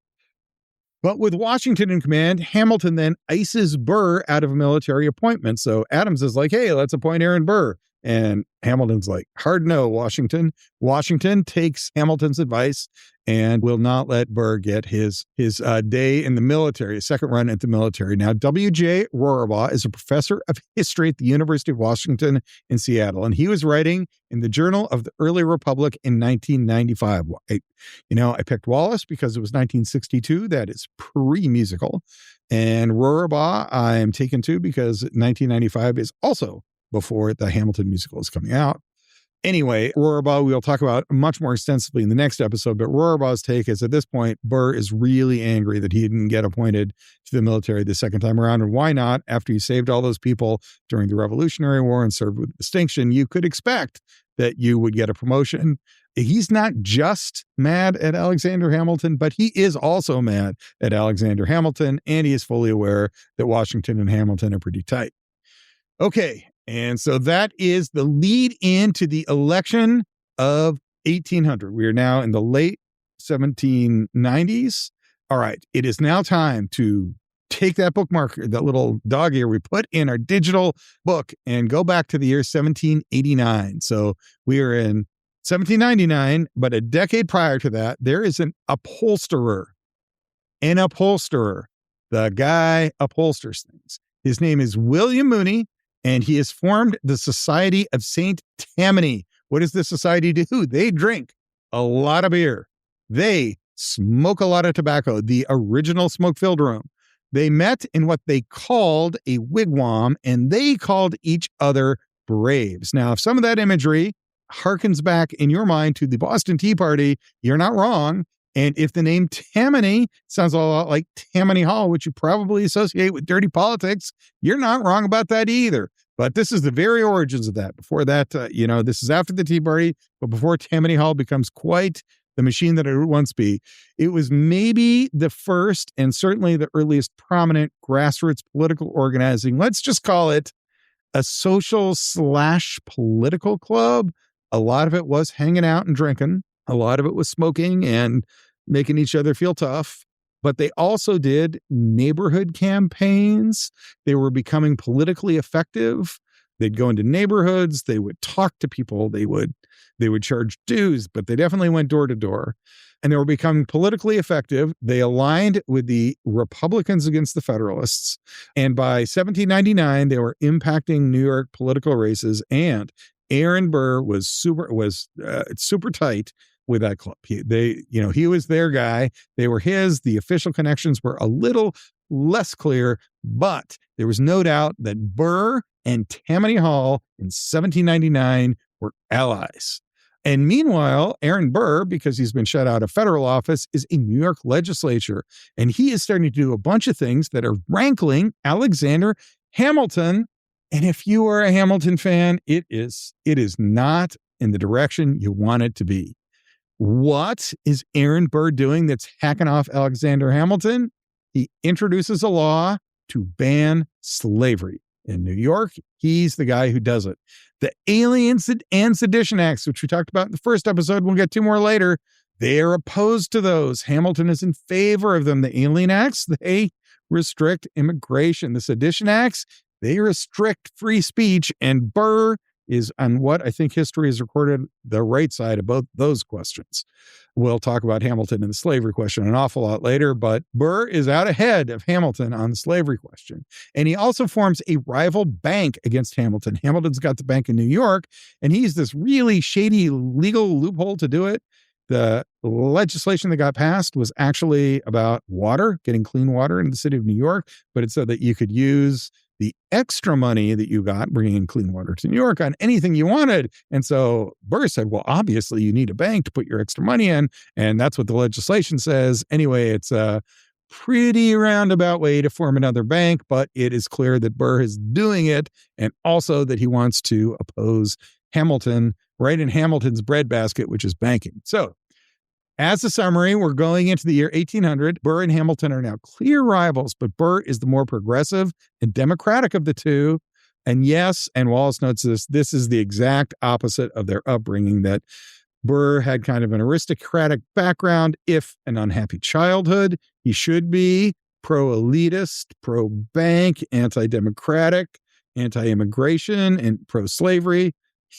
A: But with Washington in command, Hamilton then ices Burr out of a military appointment. So Adams is like, hey, let's appoint Aaron Burr. And Hamilton's like, hard no, Washington. Washington takes Hamilton's advice and will not let Burr get his day in the military, a second run at the military. Now, W.J. Rohrbaugh is a professor of history at the University of Washington in Seattle, and he was writing in the Journal of the Early Republic in 1995. I picked Wallace because it was 1962. That is pre-musical. And Rohrbaugh I am taken to because 1995 is also before the Hamilton musical is coming out. Anyway, Rohrbaugh we'll talk about much more extensively in the next episode, but Rohrbaugh's take is at this point, Burr is really angry that he didn't get appointed to the military the second time around. And why not? After he saved all those people during the Revolutionary War and served with distinction, you could expect that you would get a promotion. He's not just mad at Alexander Hamilton, but he is also mad at Alexander Hamilton, and he is fully aware that Washington and Hamilton are pretty tight. Okay. And so that is the lead into the election of 1800. We are now in the late 1790s. All right. It is now time to take that bookmarker, that little dog ear we put in our digital book, and go back to the year 1789. So we are in 1799, but a decade prior to that, there is an upholsterer. The guy upholsters things. His name is William Mooney. And he has formed the Society of St. Tammany. What does the society do? They drink a lot of beer. They smoke a lot of tobacco, the original smoke-filled room. They met in what they called a wigwam, and they called each other braves. Now, if some of that imagery harkens back in your mind to the Boston Tea Party, you're not wrong. And if the name Tammany sounds a lot like Tammany Hall, which you probably associate with dirty politics, you're not wrong about that either. But this is the very origins of that. Before that, this is after the Tea Party, but before Tammany Hall becomes quite the machine that it would once be. It was maybe the first and certainly the earliest prominent grassroots political organizing. Let's just call it a social/political club. A lot of it was hanging out and drinking. A lot of it was smoking and making each other feel tough. But they also did neighborhood campaigns. They were becoming politically effective. They'd go into neighborhoods. They would talk to people. They would charge dues, but they definitely went door to door. And they were becoming politically effective. They aligned with the Republicans against the Federalists. And by 1799, they were impacting New York political races. And Aaron Burr was super tight with that club. He was their guy. They were his. The official connections were a little less clear, but there was no doubt that Burr and Tammany Hall in 1799 were allies. And meanwhile, Aaron Burr, because he's been shut out of federal office, is in New York legislature. And he is starting to do a bunch of things that are rankling Alexander Hamilton. And if you are a Hamilton fan, it is not in the direction you want it to be. What is Aaron Burr doing that's hacking off Alexander Hamilton? He introduces a law to ban slavery. In New York, he's the guy who does it. The Aliens and Sedition Acts, which we talked about in the first episode, we'll get to more later, they are opposed to those. Hamilton is in favor of them. The Alien Acts, they restrict immigration. The Sedition Acts, they restrict free speech. And Burr is on what I think history has recorded the right side of both those questions. We'll talk about Hamilton and the slavery question an awful lot later, but Burr is out ahead of Hamilton on the slavery question. And he also forms a rival bank against Hamilton. Hamilton's got the bank in New York, and he's this really shady legal loophole to do it. The legislation that got passed was actually about water, getting clean water in the city of New York, but it said that you could use the extra money that you got bringing in clean water to New York on anything you wanted. And so Burr said, well, obviously you need a bank to put your extra money in. And that's what the legislation says. Anyway, it's a pretty roundabout way to form another bank, but it is clear that Burr is doing it and also that he wants to oppose Hamilton right in Hamilton's breadbasket, which is banking. So, as a summary, we're going into the year 1800. Burr and Hamilton are now clear rivals, but Burr is the more progressive and democratic of the two. And yes, and Wallace notes this is the exact opposite of their upbringing, that Burr had kind of an aristocratic background, if an unhappy childhood. He should be pro-elitist, pro-bank, anti-democratic, anti-immigration, and pro-slavery.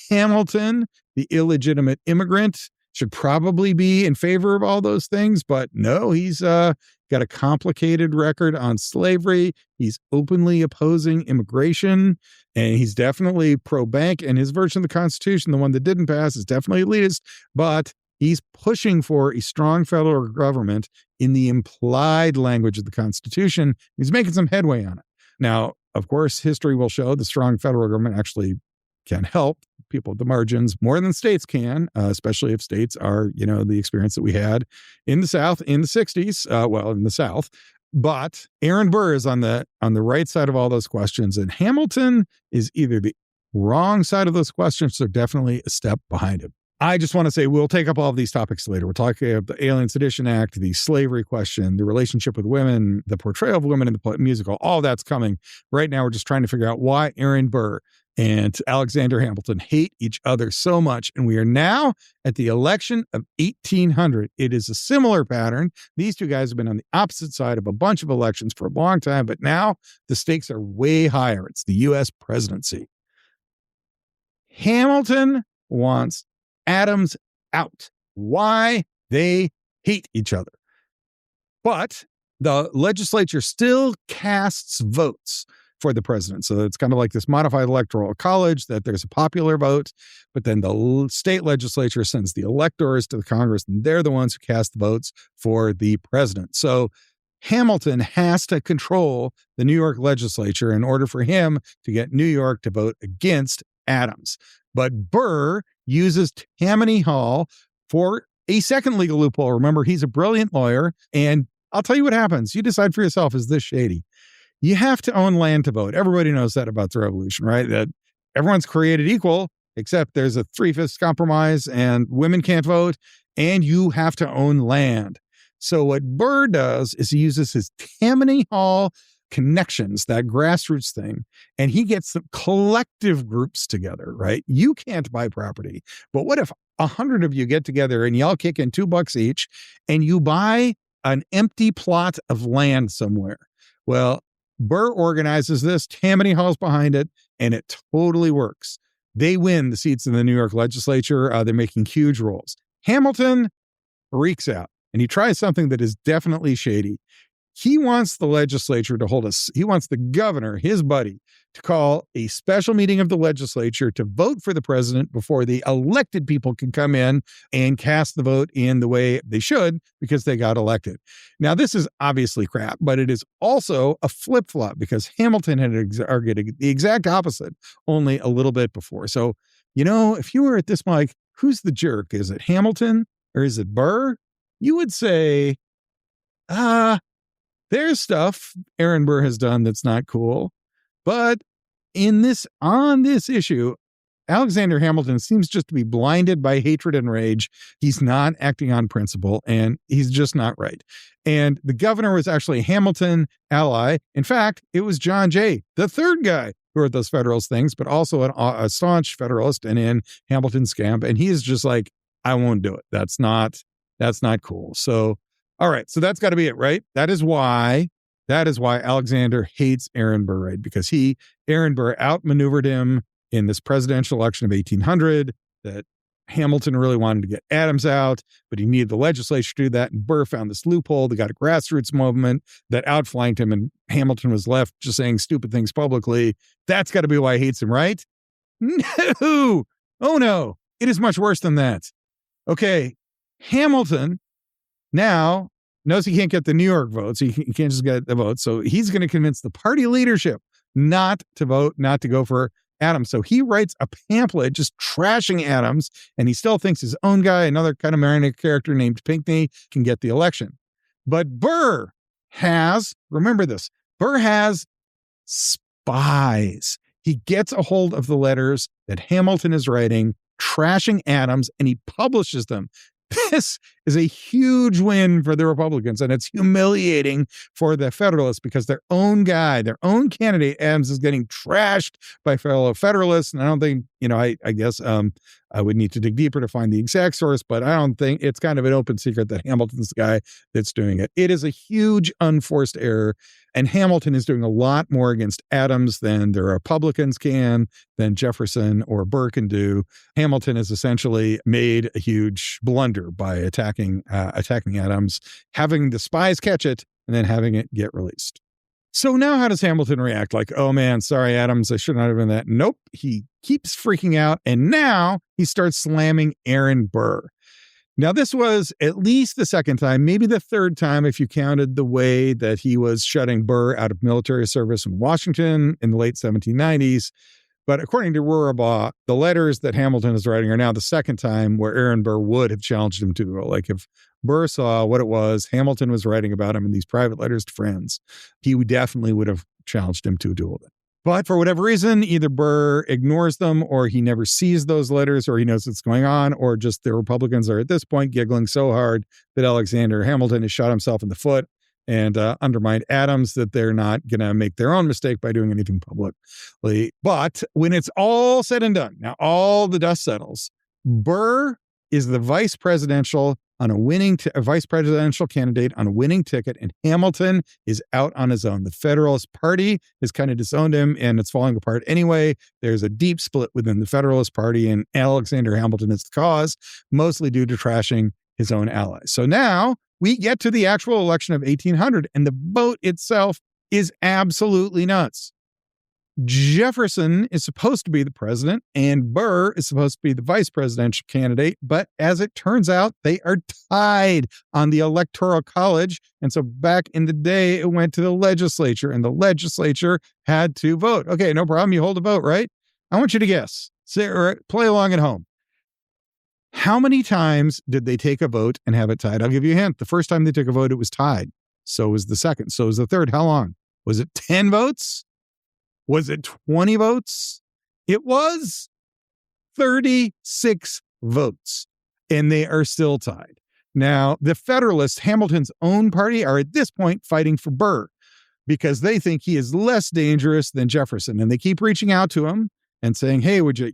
A: Hamilton, the illegitimate immigrant, should probably be in favor of all those things, but no, he's got a complicated record on slavery. He's openly opposing immigration, and he's definitely pro-bank, and his version of the Constitution, the one that didn't pass, is definitely elitist, but he's pushing for a strong federal government in the implied language of the Constitution. He's making some headway on it. Now, of course, history will show the strong federal government actually can help people at the margins more than states can, especially if states are, the experience that we had in the South in the 60s, in the South. But Aaron Burr is on the right side of all those questions, and Hamilton is either the wrong side of those questions or definitely a step behind him. I just want to say we'll take up all of these topics later. We're talking about the Alien Sedition Act, the slavery question, the relationship with women, the portrayal of women in the musical. All that's coming. Right now, we're just trying to figure out why Aaron Burr and Alexander Hamilton hate each other so much. And we are now at the election of 1800. It is a similar pattern. These two guys have been on the opposite side of a bunch of elections for a long time, but now the stakes are way higher. It's the U.S. presidency. Hamilton wants Adams out. Why? They hate each other. But the legislature still casts votes for the president. So it's kind of like this modified electoral college, that there's a popular vote, but then the state legislature sends the electors to the Congress, and they're the ones who cast the votes for the president. So Hamilton has to control the New York legislature in order for him to get New York to vote against Adams. But Burr uses Tammany Hall for a second legal loophole. Remember, he's a brilliant lawyer, and I'll tell you what happens. You decide for yourself, is this shady? You have to own land to vote. Everybody knows that about the revolution, right? That everyone's created equal, except there's a 3/5 compromise and women can't vote, and you have to own land. So what Burr does is he uses his Tammany Hall connections, that grassroots thing, and he gets the collective groups together, right? You can't buy property, but what if 100 of you get together and y'all kick in $2 each and you buy an empty plot of land somewhere? Well, Burr organizes this, Tammany Hall's behind it, and it totally works. They win the seats in the New York legislature. They're making huge rolls. Hamilton freaks out, and he tries something that is definitely shady. He wants the legislature to he wants the governor, his buddy, to call a special meeting of the legislature to vote for the president before the elected people can come in and cast the vote in the way they should because they got elected. Now, this is obviously crap, but it is also a flip-flop because Hamilton had argued the exact opposite only a little bit before. So, if you were at this mic, who's the jerk? Is it Hamilton or is it Burr? You would say, there's stuff Aaron Burr has done that's not cool. But on this issue, Alexander Hamilton seems just to be blinded by hatred and rage. He's not acting on principle, and he's just not right. And the governor was actually a Hamilton ally. In fact, it was John Jay, the third guy who wrote those Federalist things, but also a staunch Federalist and in Hamilton's camp. And he is just like, I won't do it. That's not cool. So, all right. So that's got to be it, right? That is why Alexander hates Aaron Burr, right? Because Aaron Burr outmaneuvered him in this presidential election of 1800, that Hamilton really wanted to get Adams out, but he needed the legislature to do that. And Burr found this loophole. They got a grassroots movement that outflanked him, and Hamilton was left just saying stupid things publicly. That's got to be why he hates him, right? No. Oh, no. It is much worse than that. Okay. Hamilton now knows he can't get the New York votes. He can't just get the votes. So he's going to convince the party leadership not to vote, not to go for Adams. So he writes a pamphlet just trashing Adams, and he still thinks his own guy, another kind of marionette character named Pinckney, can get the election. But Burr has, remember this, Burr has spies. He gets a hold of the letters that Hamilton is writing trashing Adams, and he publishes them. This is a huge win for the Republicans, and it's humiliating for the Federalists because their own guy, their own candidate, Adams, is getting trashed by fellow Federalists. And I don't think, I guess I would need to dig deeper to find the exact source, but I don't think it's kind of an open secret that Hamilton's the guy that's doing it. It is a huge unforced error, and Hamilton is doing a lot more against Adams than the Republicans can, than Jefferson or Burr can do. Hamilton has essentially made a huge blunder by attacking Adams, having the spies catch it, and then having it get released. So now how does Hamilton react? Like, oh man, sorry, Adams, I should not have done that. Nope. He keeps freaking out. And now he starts slamming Aaron Burr. Now, this was at least the second time, maybe the third time, if you counted the way that he was shutting Burr out of military service in Washington in the late 1790s. But according to Rorabaugh, the letters that Hamilton is writing are now the second time where Aaron Burr would have challenged him to duel. Like if Burr saw what it was Hamilton was writing about him in these private letters to friends, he definitely would have challenged him to a duel. But for whatever reason, either Burr ignores them, or he never sees those letters, or he knows what's going on, or just the Republicans are at this point giggling so hard that Alexander Hamilton has shot himself in the foot and undermined Adams, that they're not going to make their own mistake by doing anything publicly. But when it's all said and done, now all the dust settles, Burr is the vice presidential candidate on a winning ticket, and Hamilton is out on his own. The Federalist Party has kind of disowned him, and it's falling apart anyway. There's a deep split within the Federalist Party, and Alexander Hamilton is the cause, mostly due to trashing his own allies. So now we get to the actual election of 1800, and the vote itself is absolutely nuts. Jefferson is supposed to be the president, and Burr is supposed to be the vice presidential candidate. But as it turns out, they are tied on the Electoral College. And so back in the day, it went to the legislature, and the legislature had to vote. Okay, no problem. You hold a vote, right? I want you to guess. Play along at home. How many times did they take a vote and have it tied? I'll give you a hint. The first time they took a vote, it was tied. So was the second. So was the third. How long? Was it 10 votes? Was it 20 votes? It was 36 votes, and they are still tied. Now, the Federalists, Hamilton's own party, are at this point fighting for Burr because they think he is less dangerous than Jefferson. And they keep reaching out to him and saying, hey, would you,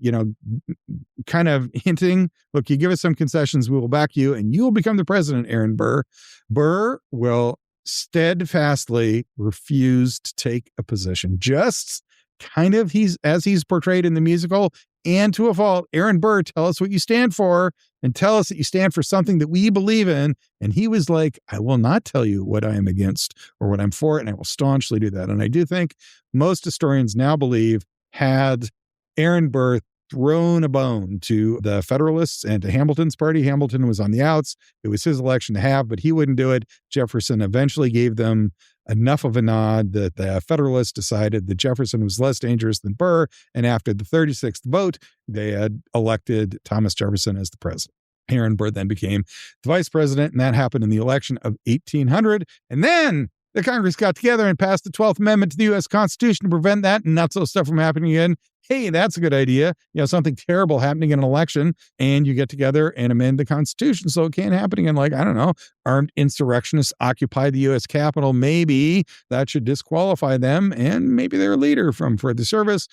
A: kind of hinting, look, you give us some concessions, we will back you, and you will become the president, Aaron Burr. Burr will steadfastly refuse to take a position, just kind of as he's portrayed in the musical, and to a fault. Aaron Burr, tell us what you stand for, and tell us that you stand for something that we believe in. And he was like, I will not tell you what I am against or what I'm for, and I will staunchly do that. And I do think most historians now believe, had Aaron Burr thrown a bone to the Federalists and to Hamilton's party, Hamilton was on the outs. It was his election to have, but he wouldn't do it. Jefferson eventually gave them enough of a nod that the Federalists decided that Jefferson was less dangerous than Burr. And after the 36th vote, they had elected Thomas Jefferson as the president. Aaron Burr then became the vice president, and that happened in the election of 1800. And then the Congress got together and passed the 12th Amendment to the U.S. Constitution to prevent that nutso stuff from happening again. Hey, that's a good idea. Something terrible happening in an election, and you get together and amend the Constitution so it can't happen again. Like, I don't know, armed insurrectionists occupy the U.S. Capitol. Maybe that should disqualify them, and maybe their leader from further service.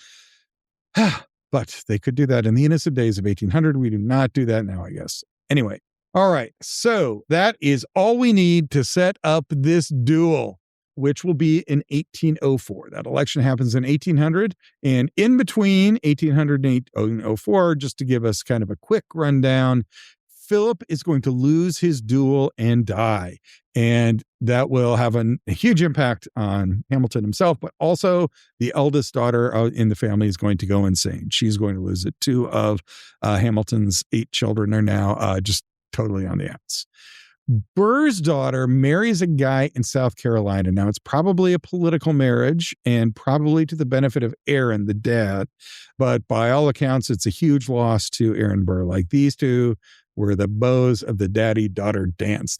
A: But they could do that in the innocent days of 1800. We do not do that now, I guess. Anyway, all right. So that is all we need to set up this duel, which will be in 1804. That election happens in 1800. And in between 1800 and 1804, just to give us kind of a quick rundown, Philip is going to lose his duel and die. And that will have a huge impact on Hamilton himself, but also the eldest daughter in the family is going to go insane. She's going to lose it. 2 of Hamilton's 8 children are now just totally on the outs. Burr's daughter marries a guy in South Carolina. Now, it's probably a political marriage and probably to the benefit of Aaron, the dad. But by all accounts, it's a huge loss to Aaron Burr. Like, these two were the beaux of the daddy-daughter dance.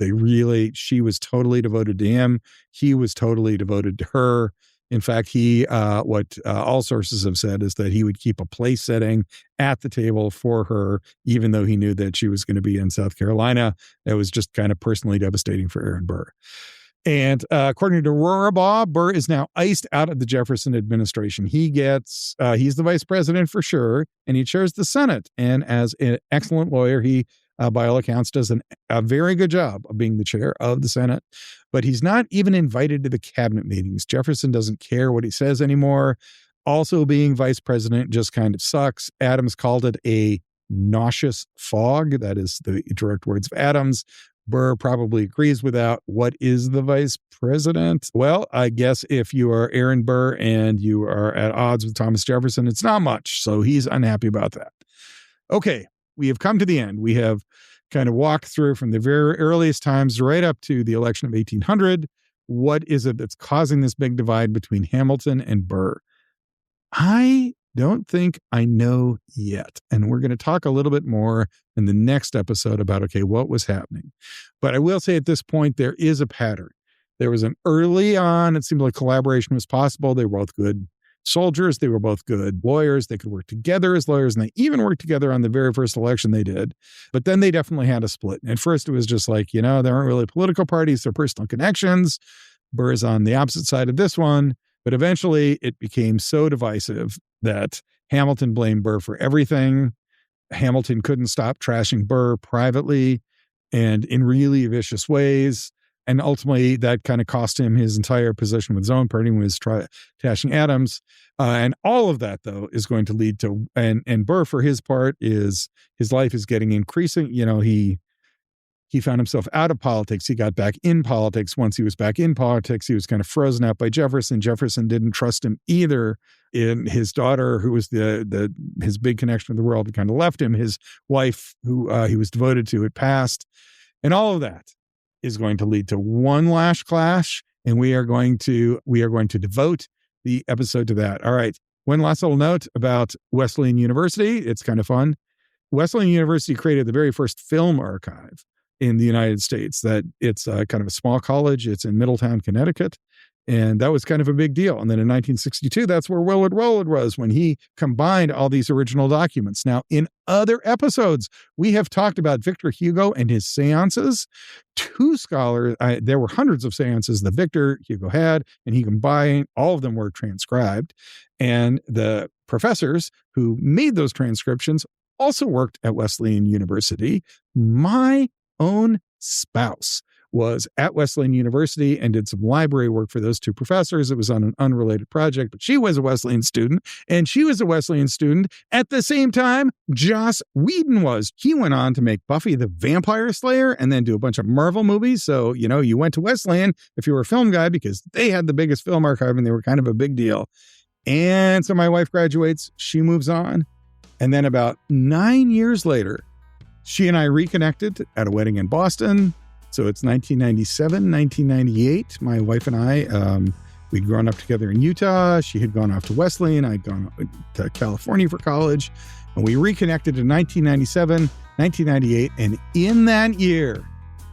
A: She was totally devoted to him. He was totally devoted to her. In fact, what all sources have said is that he would keep a place setting at the table for her, even though he knew that she was going to be in South Carolina. It was just kind of personally devastating for Aaron Burr. And according to Rorabaugh, Burr is now iced out of the Jefferson administration. He's the vice president for sure, and he chairs the Senate. And as an excellent lawyer, he, by all accounts, does a very good job of being the chair of the Senate. But he's not even invited to the cabinet meetings. Jefferson doesn't care what he says anymore. Also, being vice president just kind of sucks. Adams called it a nauseous fog. That is the direct words of Adams. Burr probably agrees with that. What is the vice president? Well, I guess if you are Aaron Burr and you are at odds with Thomas Jefferson, it's not much. So he's unhappy about that. Okay, we have come to the end. We have kind of walked through from the very earliest times right up to the election of 1800. What is it that's causing this big divide between Hamilton and Burr? I don't think I know yet. And we're going to talk a little bit more in the next episode about, okay, what was happening. But I will say at this point, there is a pattern. There was an early on, it seemed like collaboration was possible. They were both good soldiers. They were both good lawyers. They could work together as lawyers, and they even worked together on the very first election they did. But then they definitely had a split. And at first it was just like, there aren't really political parties, they're personal connections. Burr is on the opposite side of this one. But eventually it became so divisive that Hamilton blamed Burr for everything. Hamilton couldn't stop trashing Burr privately and in really vicious ways. And ultimately, that kind of cost him his entire position with his own party when he was trashing Adams. And all of that, though, is going to lead to, and Burr, for his part, his life is getting increasing. He found himself out of politics. He got back in politics. Once he was back in politics, he was kind of frozen out by Jefferson. Jefferson didn't trust him either. In his daughter, who was his big connection with the world, kind of left him. His wife, who he was devoted to, had passed. And all of that is going to lead to one last clash. And we are going to devote the episode to that. All right. One last little note about Wesleyan University. It's kind of fun. Wesleyan University created the very first film archive in the United States. That it's kind of a small college. It's in Middletown, Connecticut. And that was kind of a big deal. And then in 1962, that's where Willard was when he combined all these original documents. Now, in other episodes, we have talked about Victor Hugo and his seances. Two scholars, there were hundreds of seances that Victor Hugo had, and he combined, all of them were transcribed. And the professors who made those transcriptions also worked at Wesleyan University. My own spouse was at Wesleyan University and did some library work for those two professors. It was on an unrelated project, but she was a Wesleyan student, and she was a Wesleyan student at the same time Joss Whedon was. He went on to make Buffy the Vampire Slayer and then do a bunch of Marvel movies. So, you went to Wesleyan if you were a film guy because they had the biggest film archive and they were kind of a big deal. And so my wife graduates, she moves on. And then about 9 years later, she and I reconnected at a wedding in Boston. So it's 1997, 1998. My wife and I, we'd grown up together in Utah. She had gone off to Wesleyan. I'd gone to California for college. And we reconnected in 1997, 1998. And in that year,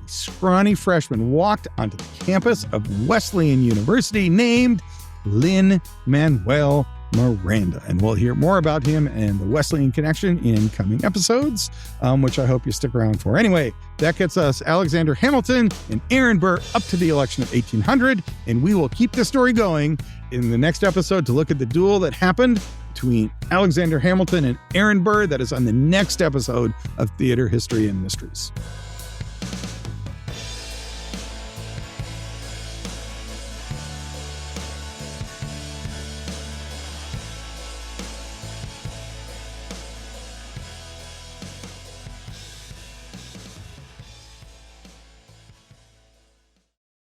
A: a scrawny freshman walked onto the campus of Wesleyan University named Lin-Manuel Miranda. And we'll hear more about him and the Wesleyan connection in coming episodes, which I hope you stick around for. Anyway, that gets us Alexander Hamilton and Aaron Burr up to the election of 1800. And we will keep the story going in the next episode to look at the duel that happened between Alexander Hamilton and Aaron Burr. That is on the next episode of Theater, History, and Mysteries.